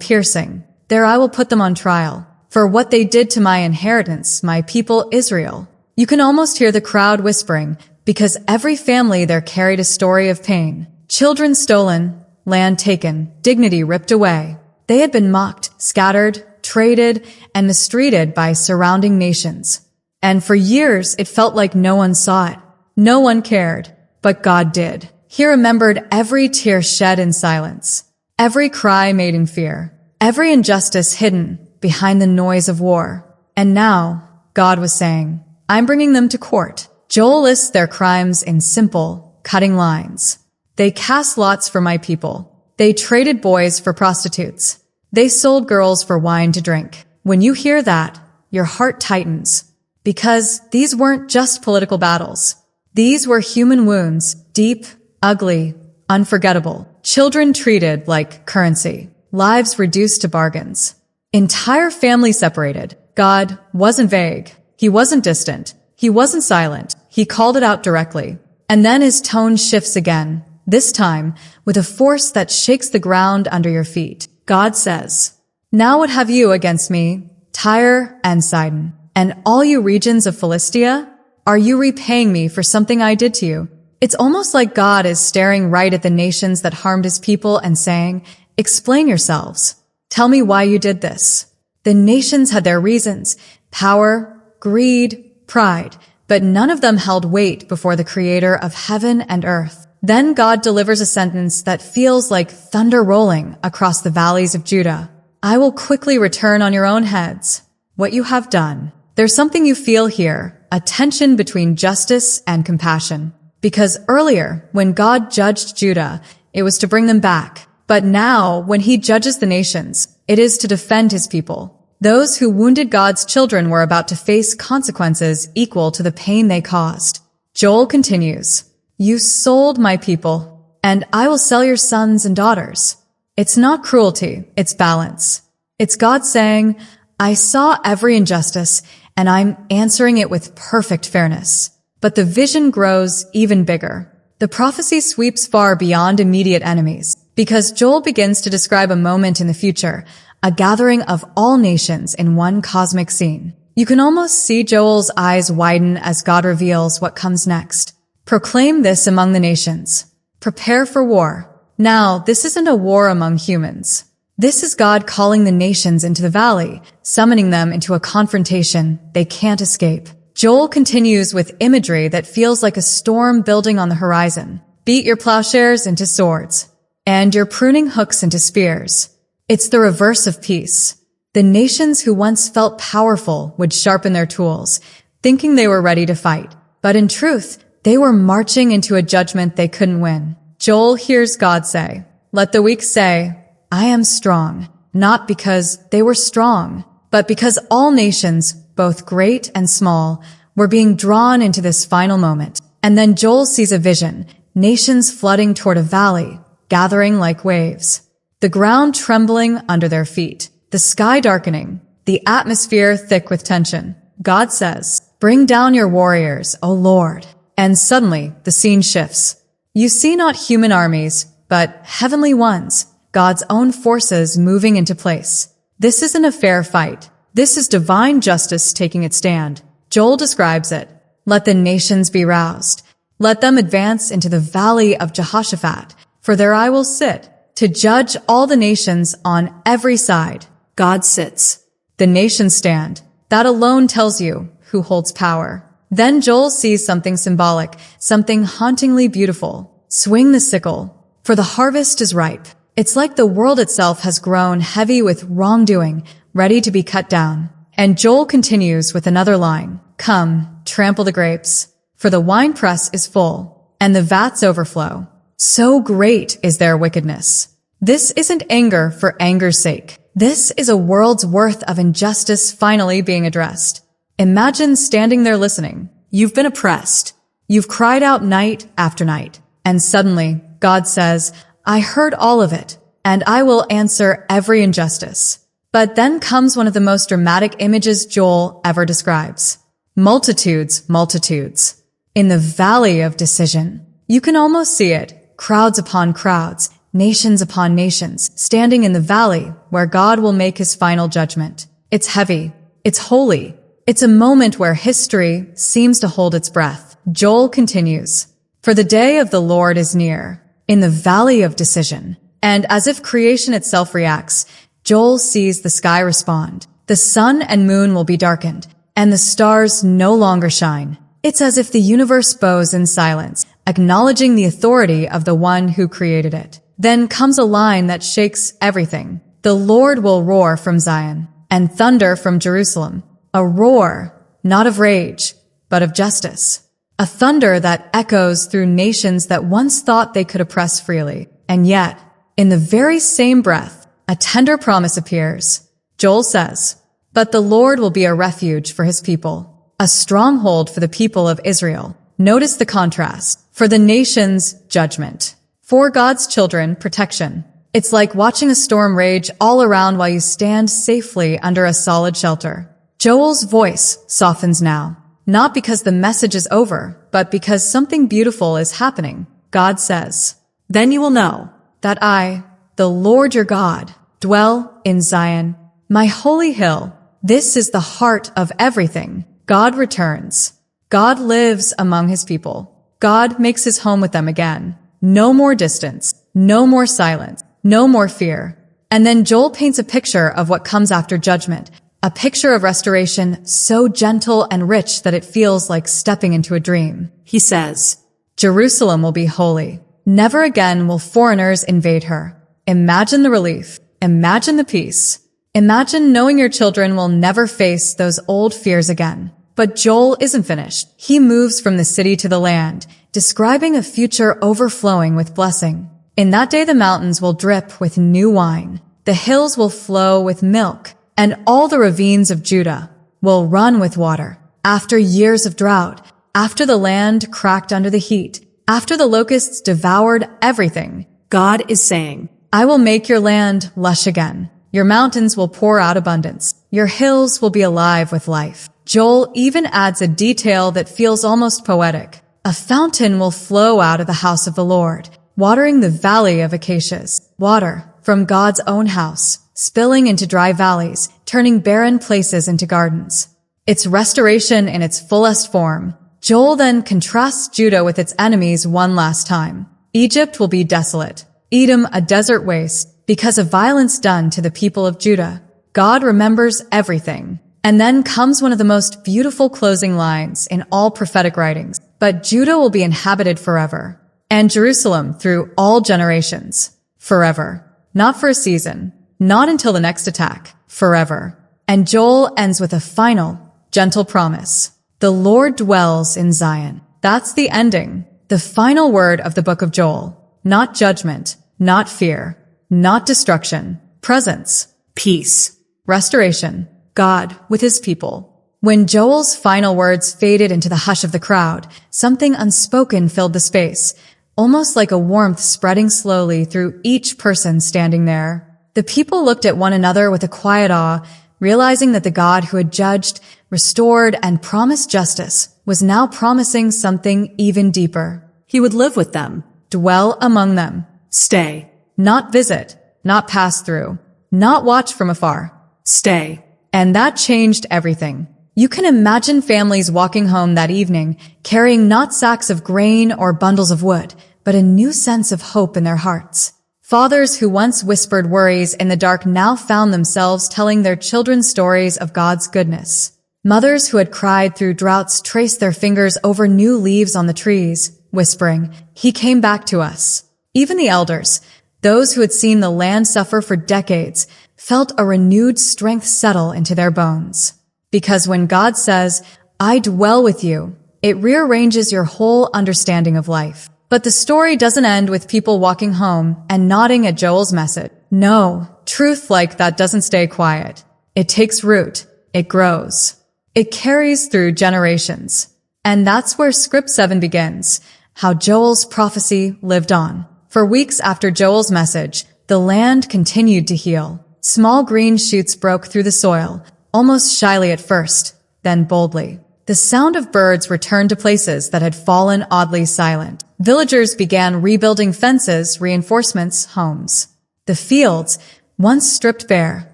Speaker 1: piercing. There I will put them on trial for what they did to my inheritance, my people Israel. You can almost hear the crowd whispering, because every family there carried a story of pain. Children stolen, land taken, dignity ripped away. They had been mocked, scattered, traded, and mistreated by surrounding nations. And for years, it felt like no one saw it. No one cared. But God did. He remembered every tear shed in silence, every cry made in fear, every injustice hidden behind the noise of war. And now, God was saying, I'm bringing them to court. Joel lists their crimes in simple, cutting lines. They cast lots for my people. They traded boys for prostitutes. They sold girls for wine to drink. When you hear that, your heart tightens. Because these weren't just political battles. These were human wounds, deep, ugly, unforgettable. Children treated like currency. Lives reduced to bargains. Entire families separated. God wasn't vague. He wasn't distant. He wasn't silent. He called it out directly. And then his tone shifts again, this time with a force that shakes the ground under your feet. God says, now what have you against me, Tyre and Sidon, and all you regions of Philistia? Are you repaying me for something I did to you? It's almost like God is staring right at the nations that harmed his people and saying, explain yourselves. Tell me why you did this. The nations had their reasons, power, greed, pride, but none of them held weight before the Creator of heaven and earth. Then God delivers a sentence that feels like thunder rolling across the valleys of Judah. I will quickly return on your own heads what you have done. There's something you feel here, a tension between justice and compassion. Because earlier, when God judged Judah, it was to bring them back. But now, when he judges the nations, it is to defend his people. Those who wounded God's children were about to face consequences equal to the pain they caused. Joel continues, you sold my people, and I will sell your sons and daughters. It's not cruelty, it's balance. It's God saying, I saw every injustice, and I'm answering it with perfect fairness. But the vision grows even bigger. The prophecy sweeps far beyond immediate enemies, because Joel begins to describe a moment in the future, a gathering of all nations in one cosmic scene. You can almost see Joel's eyes widen as God reveals what comes next. Proclaim this among the nations. Prepare for war. Now, this isn't a war among humans. This is God calling the nations into the valley, summoning them into a confrontation they can't escape. Joel continues with imagery that feels like a storm building on the horizon. Beat your plowshares into swords, and your pruning hooks into spears. It's the reverse of peace. The nations who once felt powerful would sharpen their tools, thinking they were ready to fight. But in truth, they were marching into a judgment they couldn't win. Joel hears God say, let the weak say, I am strong, not because they were strong, but because all nations, both great and small, were being drawn into this final moment. And then Joel sees a vision, nations flooding toward a valley, gathering like waves. The ground trembling under their feet, the sky darkening, the atmosphere thick with tension. God says, bring down your warriors, O Lord. And suddenly, the scene shifts. You see not human armies, but heavenly ones, God's own forces moving into place. This isn't a fair fight. This is divine justice taking its stand. Joel describes it. Let the nations be roused. Let them advance into the valley of Jehoshaphat, for there I will sit, to judge all the nations on every side. God sits. The nations stand. That alone tells you who holds power. Then Joel sees something symbolic, something hauntingly beautiful. Swing the sickle, for the harvest is ripe. It's like the world itself has grown heavy with wrongdoing, ready to be cut down. And Joel continues with another line. Come, trample the grapes, for the winepress is full, and the vats overflow. So great is their wickedness. This isn't anger for anger's sake. This is a world's worth of injustice finally being addressed. Imagine standing there listening. You've been oppressed. You've cried out night after night. And suddenly, God says, I heard all of it, and I will answer every injustice. But then comes one of the most dramatic images Joel ever describes. Multitudes, multitudes. in the valley of decision. You can almost see it, crowds upon crowds, nations upon nations, standing in the valley where God will make his final judgment. It's heavy. It's holy. It's a moment where history seems to hold its breath. Joel continues, "For the day of the Lord is near, in the valley of decision." And as if creation itself reacts, Joel sees the sky respond. The sun and moon will be darkened, and the stars no longer shine. It's as if the universe bows in silence, acknowledging the authority of the one who created it. Then comes a line that shakes everything. "The Lord will roar from Zion, and thunder from Jerusalem." A roar, not of rage, but of justice. A thunder that echoes through nations that once thought they could oppress freely. And yet, in the very same breath, a tender promise appears. Joel says, "But the Lord will be a refuge for his people, a stronghold for the people of Israel." Notice the contrast. For the nations, judgment. For God's children, protection. It's like watching a storm rage all around while you stand safely under a solid shelter. Joel's voice softens now, not because the message is over, but because something beautiful is happening. God says, "Then you will know that I, the Lord your God, dwell in Zion, my holy hill." This is the heart of everything. God returns. God lives among his people. God makes his home with them again. No more distance, no more silence, no more fear. And then Joel paints a picture of what comes after judgment, a picture of restoration so gentle and rich that it feels like stepping into a dream. He says, "Jerusalem will be holy. Never again will foreigners invade her." Imagine the relief. Imagine the peace. Imagine knowing your children will never face those old fears again. But Joel isn't finished. He moves from the city to the land, describing a future overflowing with blessing. In that day the mountains will drip with new wine. The hills will flow with milk, and all the ravines of Judah will run with water. After years of drought, after the land cracked under the heat, after the locusts devoured everything, God is saying, "I will make your land lush again. Your mountains will pour out abundance. Your hills will be alive with life." Joel even adds a detail that feels almost poetic. A fountain will flow out of the house of the Lord, watering the valley of acacias. Water from God's own house, spilling into dry valleys, turning barren places into gardens. It's restoration in its fullest form. Joel then contrasts Judah with its enemies one last time. Egypt will be desolate, Edom a desert waste, because of violence done to the people of Judah. God remembers everything. And then comes one of the most beautiful closing lines in all prophetic writings. "But Judah will be inhabited forever, and Jerusalem through all generations." Forever. Not for a season. Not until the next attack. Forever. And Joel ends with a final, gentle promise. "The Lord dwells in Zion." That's the ending. The final word of the book of Joel. Not judgment. Not fear. Not destruction. Presence. Peace. Restoration. God with his people. When Joel's final words faded into the hush of the crowd, something unspoken filled the space, almost like a warmth spreading slowly through each person standing there. The people looked at one another with a quiet awe, realizing that the God who had judged, restored, and promised justice was now promising something even deeper. He would live with them, dwell among them, stay, not visit, not pass through, not watch from afar, stay. And that changed everything. You can imagine families walking home that evening, carrying not sacks of grain or bundles of wood, but a new sense of hope in their hearts. Fathers who once whispered worries in the dark now found themselves telling their children stories of God's goodness. Mothers who had cried through droughts traced their fingers over new leaves on the trees, whispering, "He came back to us." Even the elders, those who had seen the land suffer for decades, felt a renewed strength settle into their bones. Because when God says, "I dwell with you," it rearranges your whole understanding of life. But the story doesn't end with people walking home and nodding at Joel's message. No, truth like that doesn't stay quiet. It takes root. It grows. It carries through generations. And that's where Script 7 begins, how Joel's prophecy lived on. For weeks after Joel's message, the land continued to heal. Small green shoots broke through the soil, almost shyly at first, then boldly. The sound of birds returned to places that had fallen oddly silent. Villagers began rebuilding fences, reinforcements, homes. The fields, once stripped bare,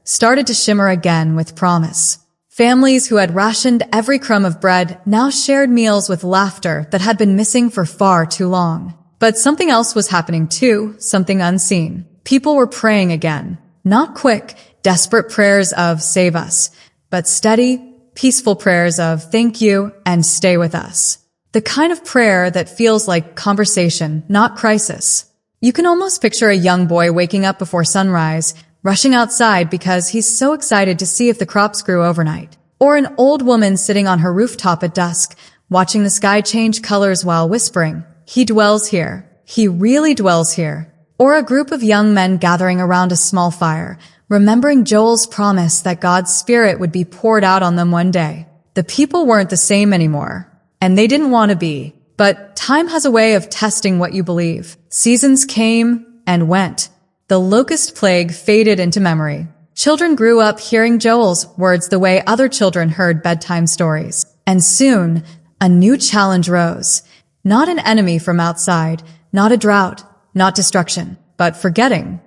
Speaker 1: started to shimmer again with promise. Families who had rationed every crumb of bread now shared meals with laughter that had been missing for far too long. But something else was happening too, something unseen. People were praying again. Not quick, desperate prayers of "save us," but steady, peaceful prayers of "thank you" and "stay with us." The kind of prayer that feels like conversation, not crisis. You can almost picture a young boy waking up before sunrise, rushing outside because he's so excited to see if the crops grew overnight. Or an old woman sitting on her rooftop at dusk, watching the sky change colors while whispering, "He dwells here. He really dwells here." Or a group of young men gathering around a small fire, remembering Joel's promise that God's Spirit would be poured out on them one day. The people weren't the same anymore, and they didn't want to be. But time has a way of testing what you believe. Seasons came and went. The locust plague faded into memory. Children grew up hearing Joel's words the way other children heard bedtime stories. And soon, a new challenge rose. Not an enemy from outside, not a drought, not destruction, but forgetting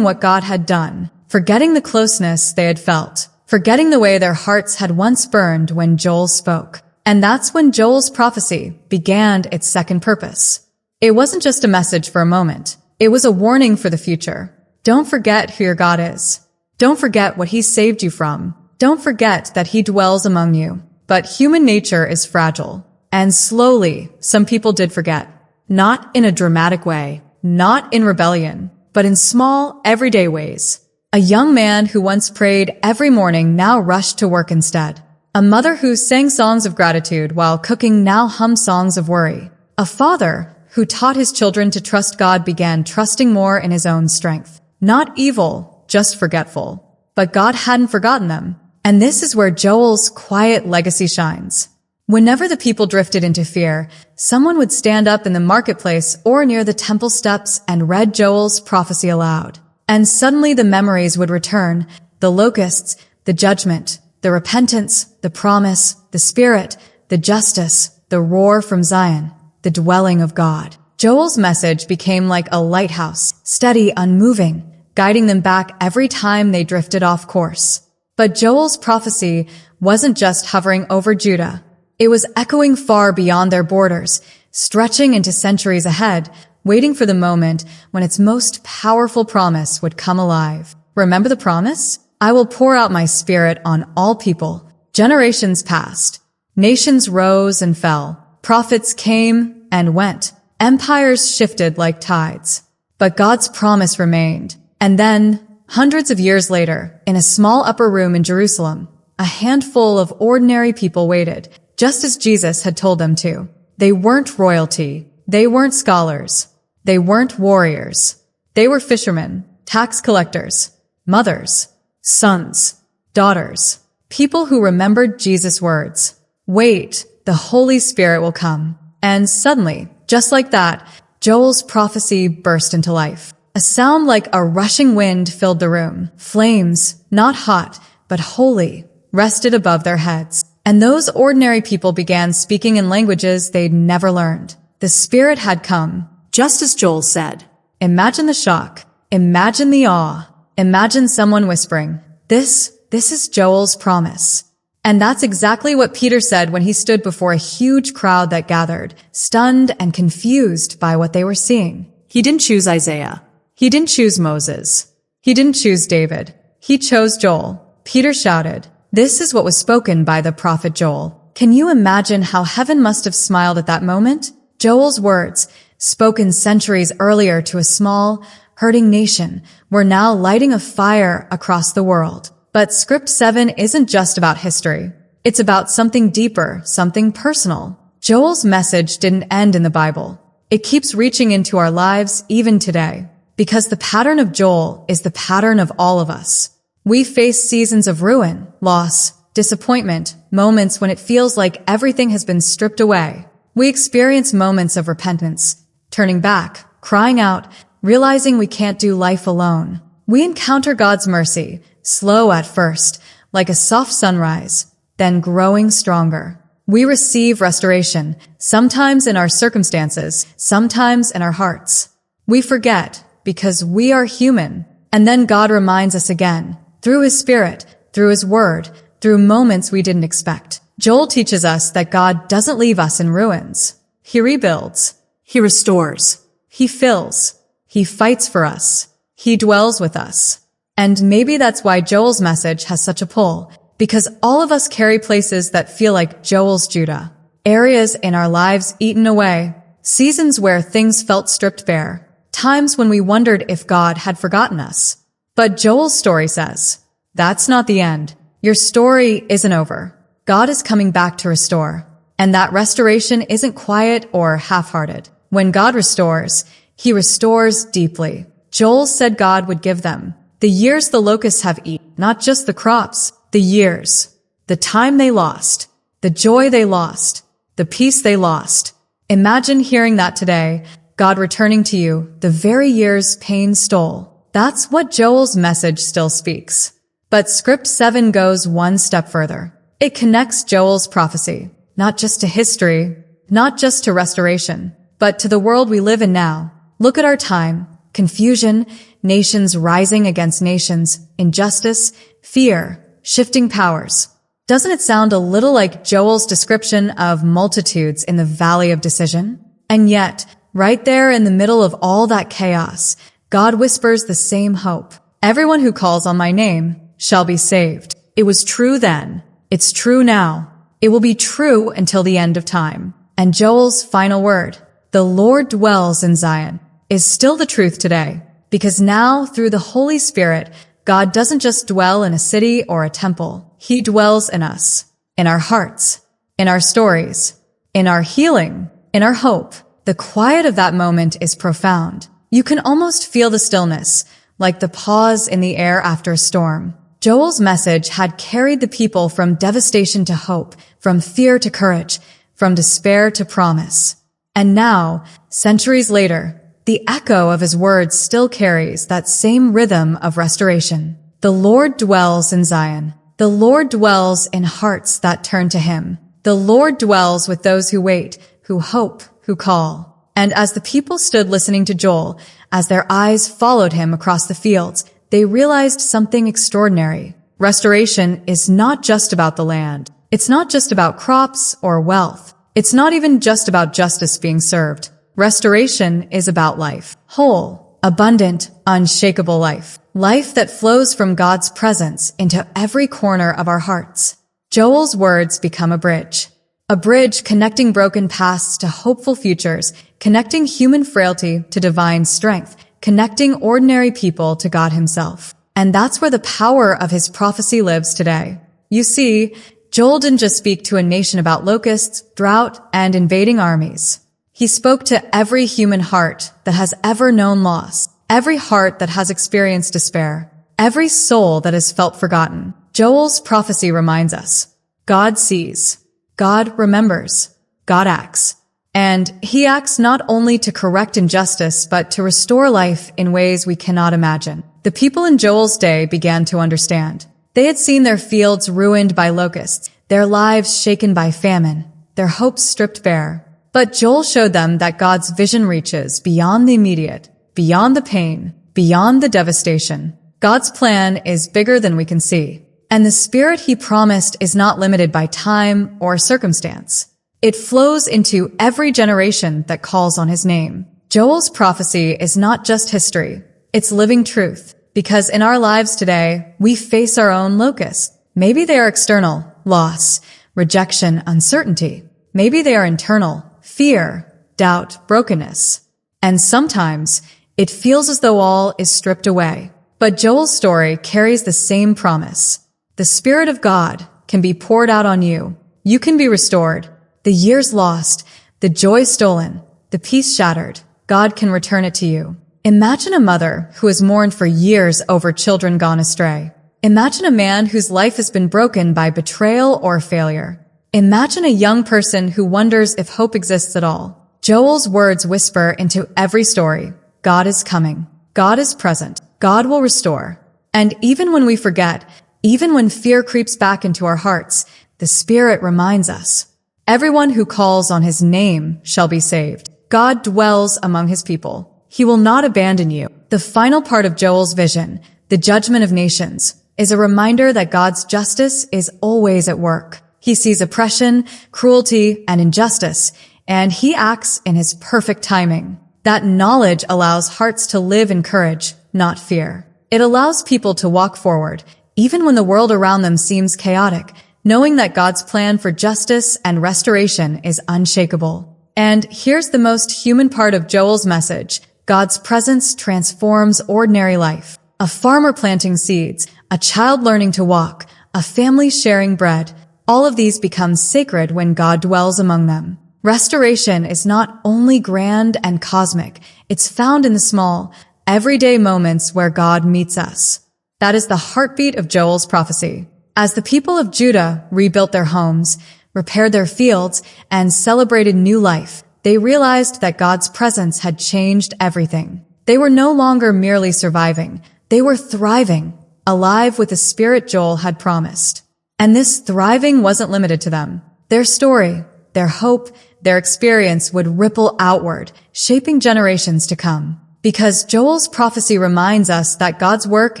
Speaker 1: what God had done, forgetting the closeness they had felt, forgetting the way their hearts had once burned when Joel spoke. And that's when Joel's prophecy began its second purpose. It wasn't just a message for a moment. It was a warning for the future. Don't forget who your God is. Don't forget what he saved you from. Don't forget that he dwells among you. But human nature is fragile. And slowly, some people did forget. Not in a dramatic way. Not in rebellion, but in small, everyday ways. A young man who once prayed every morning now rushed to work instead. A mother who sang songs of gratitude while cooking now hummed songs of worry. A father who taught his children to trust God began trusting more in his own strength. Not evil, just forgetful. But God hadn't forgotten them. And this is where Joel's quiet legacy shines. Whenever the people drifted into fear, someone would stand up in the marketplace or near the temple steps and read Joel's prophecy aloud. And suddenly the memories would return, the locusts, the judgment, the repentance, the promise, the Spirit, the justice, the roar from Zion, the dwelling of God. Joel's message became like a lighthouse, steady, unmoving, guiding them back every time they drifted off course. But Joel's prophecy wasn't just hovering over Judah. It was echoing far beyond their borders, stretching into centuries ahead, waiting for the moment when its most powerful promise would come alive. Remember the promise? I will pour out my Spirit on all people. Generations passed. Nations rose and fell. Prophets came and went. Empires shifted like tides. But God's promise remained. And then, hundreds of years later, in a small upper room in Jerusalem, a handful of ordinary people waited, just as Jesus had told them to. They weren't royalty. They weren't scholars. They weren't warriors. They were fishermen, tax collectors, mothers, sons, daughters, people who remembered Jesus' words. Wait, the Holy Spirit will come. And suddenly, just like that, Joel's prophecy burst into life. A sound like a rushing wind filled the room. Flames, not hot, but holy, rested above their heads. And those ordinary people began speaking in languages they'd never learned. The Spirit had come.
Speaker 2: Just as Joel said.
Speaker 1: Imagine the shock. Imagine the awe. Imagine someone whispering, This is Joel's promise. And that's exactly what Peter said when he stood before a huge crowd that gathered, stunned and confused by what they were seeing.
Speaker 2: He didn't choose Isaiah.
Speaker 1: He didn't choose Moses. He didn't choose David. He chose Joel. Peter shouted, This is what was spoken by the prophet Joel. Can you imagine how heaven must have smiled at that moment? Joel's words, spoken centuries earlier to a small, hurting nation, were now lighting a fire across the world. But Script 7 isn't just about history. It's about something deeper, something personal. Joel's message didn't end in the Bible. It keeps reaching into our lives even today. Because the pattern of Joel is the pattern of all of us. We face seasons of ruin, loss, disappointment, moments when it feels like everything has been stripped away. We experience moments of repentance, turning back, crying out, realizing we can't do life alone. We encounter God's mercy, slow at first, like a soft sunrise, then growing stronger. We receive restoration, sometimes in our circumstances, sometimes in our hearts. We forget because we are human, and then God reminds us again, through His Spirit, through His Word, through moments we didn't expect. Joel teaches us that God doesn't leave us in ruins. He rebuilds.
Speaker 2: He restores.
Speaker 1: He fills. He fights for us. He dwells with us. And maybe that's why Joel's message has such a pull, because all of us carry places that feel like Joel's Judah. Areas in our lives eaten away. Seasons where things felt stripped bare. Times when we wondered if God had forgotten us. But Joel's story says, that's not the end. Your story isn't over. God is coming back to restore. And that restoration isn't quiet or half-hearted. When God restores, He restores deeply. Joel said God would give them the years the locusts have eaten, not just the crops, the years, the time they lost, the joy they lost, the peace they lost. Imagine hearing that today, God returning to you the very years pain stole. That's what Joel's message still speaks. But Script 7 goes one step further. It connects Joel's prophecy, not just to history, not just to restoration, but to the world we live in now. Look at our time. Confusion, nations rising against nations, injustice, fear, shifting powers. Doesn't it sound a little like Joel's description of multitudes in the valley of decision? And yet, right there in the middle of all that chaos, God whispers the same hope. Everyone who calls on my name shall be saved. It was true then. It's true now. It will be true until the end of time. And Joel's final word, the Lord dwells in Zion, is still the truth today. Because now, through the Holy Spirit, God doesn't just dwell in a city or a temple. He dwells in us, in our hearts, in our stories, in our healing, in our hope. The quiet of that moment is profound. You can almost feel the stillness, like the pause in the air after a storm. Joel's message had carried the people from devastation to hope, from fear to courage, from despair to promise. And now, centuries later, the echo of his words still carries that same rhythm of restoration. The Lord dwells in Zion. The Lord dwells in hearts that turn to Him. The Lord dwells with those who wait, who hope, who call. And as the people stood listening to Joel, as their eyes followed him across the fields, they realized something extraordinary. Restoration is not just about the land. It's not just about crops or wealth. It's not even just about justice being served. Restoration is about life. Whole, abundant, unshakable life. Life that flows from God's presence into every corner of our hearts. Joel's words become a bridge. A bridge connecting broken pasts to hopeful futures, connecting human frailty to divine strength, connecting ordinary people to God Himself. And that's where the power of His prophecy lives today. You see, Joel didn't just speak to a nation about locusts, drought, and invading armies. He spoke to every human heart that has ever known loss, every heart that has experienced despair, every soul that has felt forgotten. Joel's prophecy reminds us, God sees, God remembers, God acts. And He acts not only to correct injustice, but to restore life in ways we cannot imagine. The people in Joel's day began to understand. They had seen their fields ruined by locusts, their lives shaken by famine, their hopes stripped bare. But Joel showed them that God's vision reaches beyond the immediate, beyond the pain, beyond the devastation. God's plan is bigger than we can see. And the Spirit He promised is not limited by time or circumstance. It flows into every generation that calls on His name. Joel's prophecy is not just history. It's living truth. Because in our lives today, we face our own locusts. Maybe they are external, loss, rejection, uncertainty. Maybe they are internal, fear, doubt, brokenness. And sometimes, it feels as though all is stripped away. But Joel's story carries the same promise. The Spirit of God can be poured out on you. You can be restored. The years lost, the joy stolen, the peace shattered. God can return it to you. Imagine a mother who has mourned for years over children gone astray. Imagine a man whose life has been broken by betrayal or failure. Imagine a young person who wonders if hope exists at all. Joel's words whisper into every story. God is coming. God is present. God will restore. And even when we forget, even when fear creeps back into our hearts, the Spirit reminds us. Everyone who calls on his name shall be saved. God dwells among his people. He will not abandon you. The final part of Joel's vision, the judgment of nations, is a reminder that God's justice is always at work. He sees oppression, cruelty, and injustice, and he acts in his perfect timing. That knowledge allows hearts to live in courage, not fear. It allows people to walk forward, even when the world around them seems chaotic, knowing that God's plan for justice and restoration is unshakable. And here's the most human part of Joel's message. God's presence transforms ordinary life. A farmer planting seeds, a child learning to walk, a family sharing bread. All of these become sacred when God dwells among them. Restoration is not only grand and cosmic, it's found in the small, everyday moments where God meets us. That is the heartbeat of Joel's prophecy. As the people of Judah rebuilt their homes, repaired their fields, and celebrated new life, they realized that God's presence had changed everything. They were no longer merely surviving. They were thriving, alive with the spirit Joel had promised. And this thriving wasn't limited to them. Their story, their hope, their experience would ripple outward, shaping generations to come. Because Joel's prophecy reminds us that God's work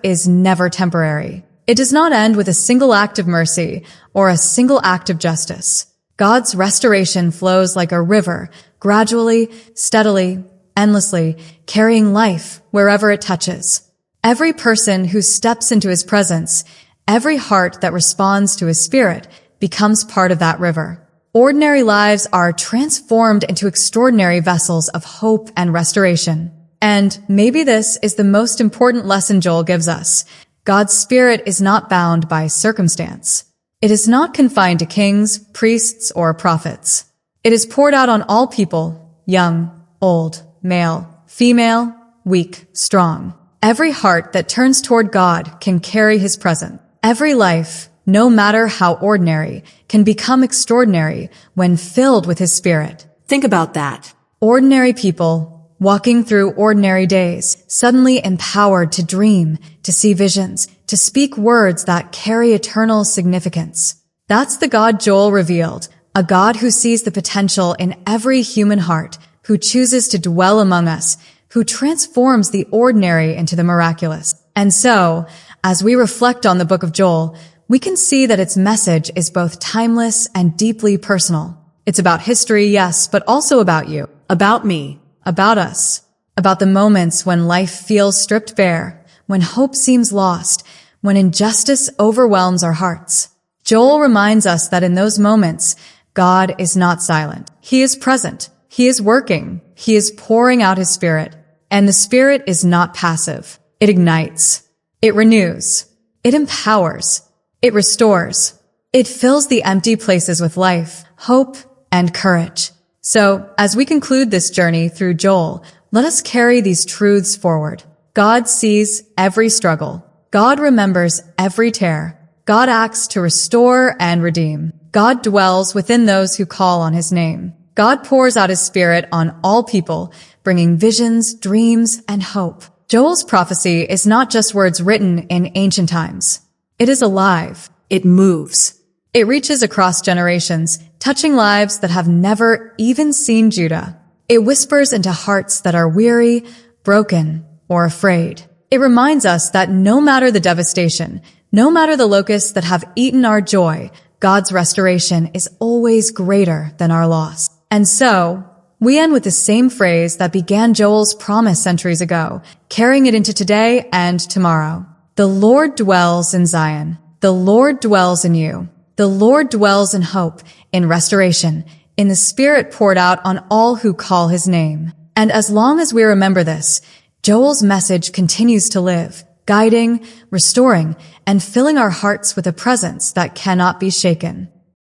Speaker 1: is never temporary. It does not end with a single act of mercy or a single act of justice. God's restoration flows like a river, gradually, steadily, endlessly, carrying life wherever it touches. Every person who steps into his presence, every heart that responds to his spirit, becomes part of that river. Ordinary lives are transformed into extraordinary vessels of hope and restoration. And maybe this is the most important lesson Joel gives us. God's spirit is not bound by circumstance. It is not confined to kings, priests, or prophets. It is poured out on all people, young, old, male, female, weak, strong. Every heart that turns toward God can carry his presence. Every life, no matter how ordinary, can become extraordinary when filled with his spirit.
Speaker 2: Think about that.
Speaker 1: Ordinary people, walking through ordinary days, suddenly empowered to dream, to see visions, to speak words that carry eternal significance. That's the God Joel revealed, a God who sees the potential in every human heart, who chooses to dwell among us, who transforms the ordinary into the miraculous. And so, as we reflect on the book of Joel, we can see that its message is both timeless and deeply personal. It's about history, yes, but also about you,
Speaker 2: About me.
Speaker 1: about us, about the moments when life feels stripped bare, when hope seems lost, when injustice overwhelms our hearts. Joel reminds us that in those moments, God is not silent. He is present. He is working. He is pouring out his spirit. And the spirit is not passive. It ignites. It renews. It empowers. It restores. It fills the empty places with life, hope, and courage. So, as we conclude this journey through Joel, let us carry these truths forward. God sees every struggle. God remembers every tear. God acts to restore and redeem. God dwells within those who call on his name. God pours out his spirit on all people, bringing visions, dreams, and hope. Joel's prophecy is not just words written in ancient times. It is alive.
Speaker 2: It moves.
Speaker 1: It reaches across generations, touching lives that have never even seen Judah. It whispers into hearts that are weary, broken, or afraid. It reminds us that no matter the devastation, no matter the locusts that have eaten our joy, God's restoration is always greater than our loss. And so, we end with the same phrase that began Joel's promise centuries ago, carrying it into today and tomorrow. The Lord dwells in Zion. The Lord dwells in you. The Lord dwells in hope, in restoration, in the Spirit poured out on all who call his name. And as long as we remember this, Joel's message continues to live, guiding, restoring, and filling our hearts with a presence that cannot be shaken.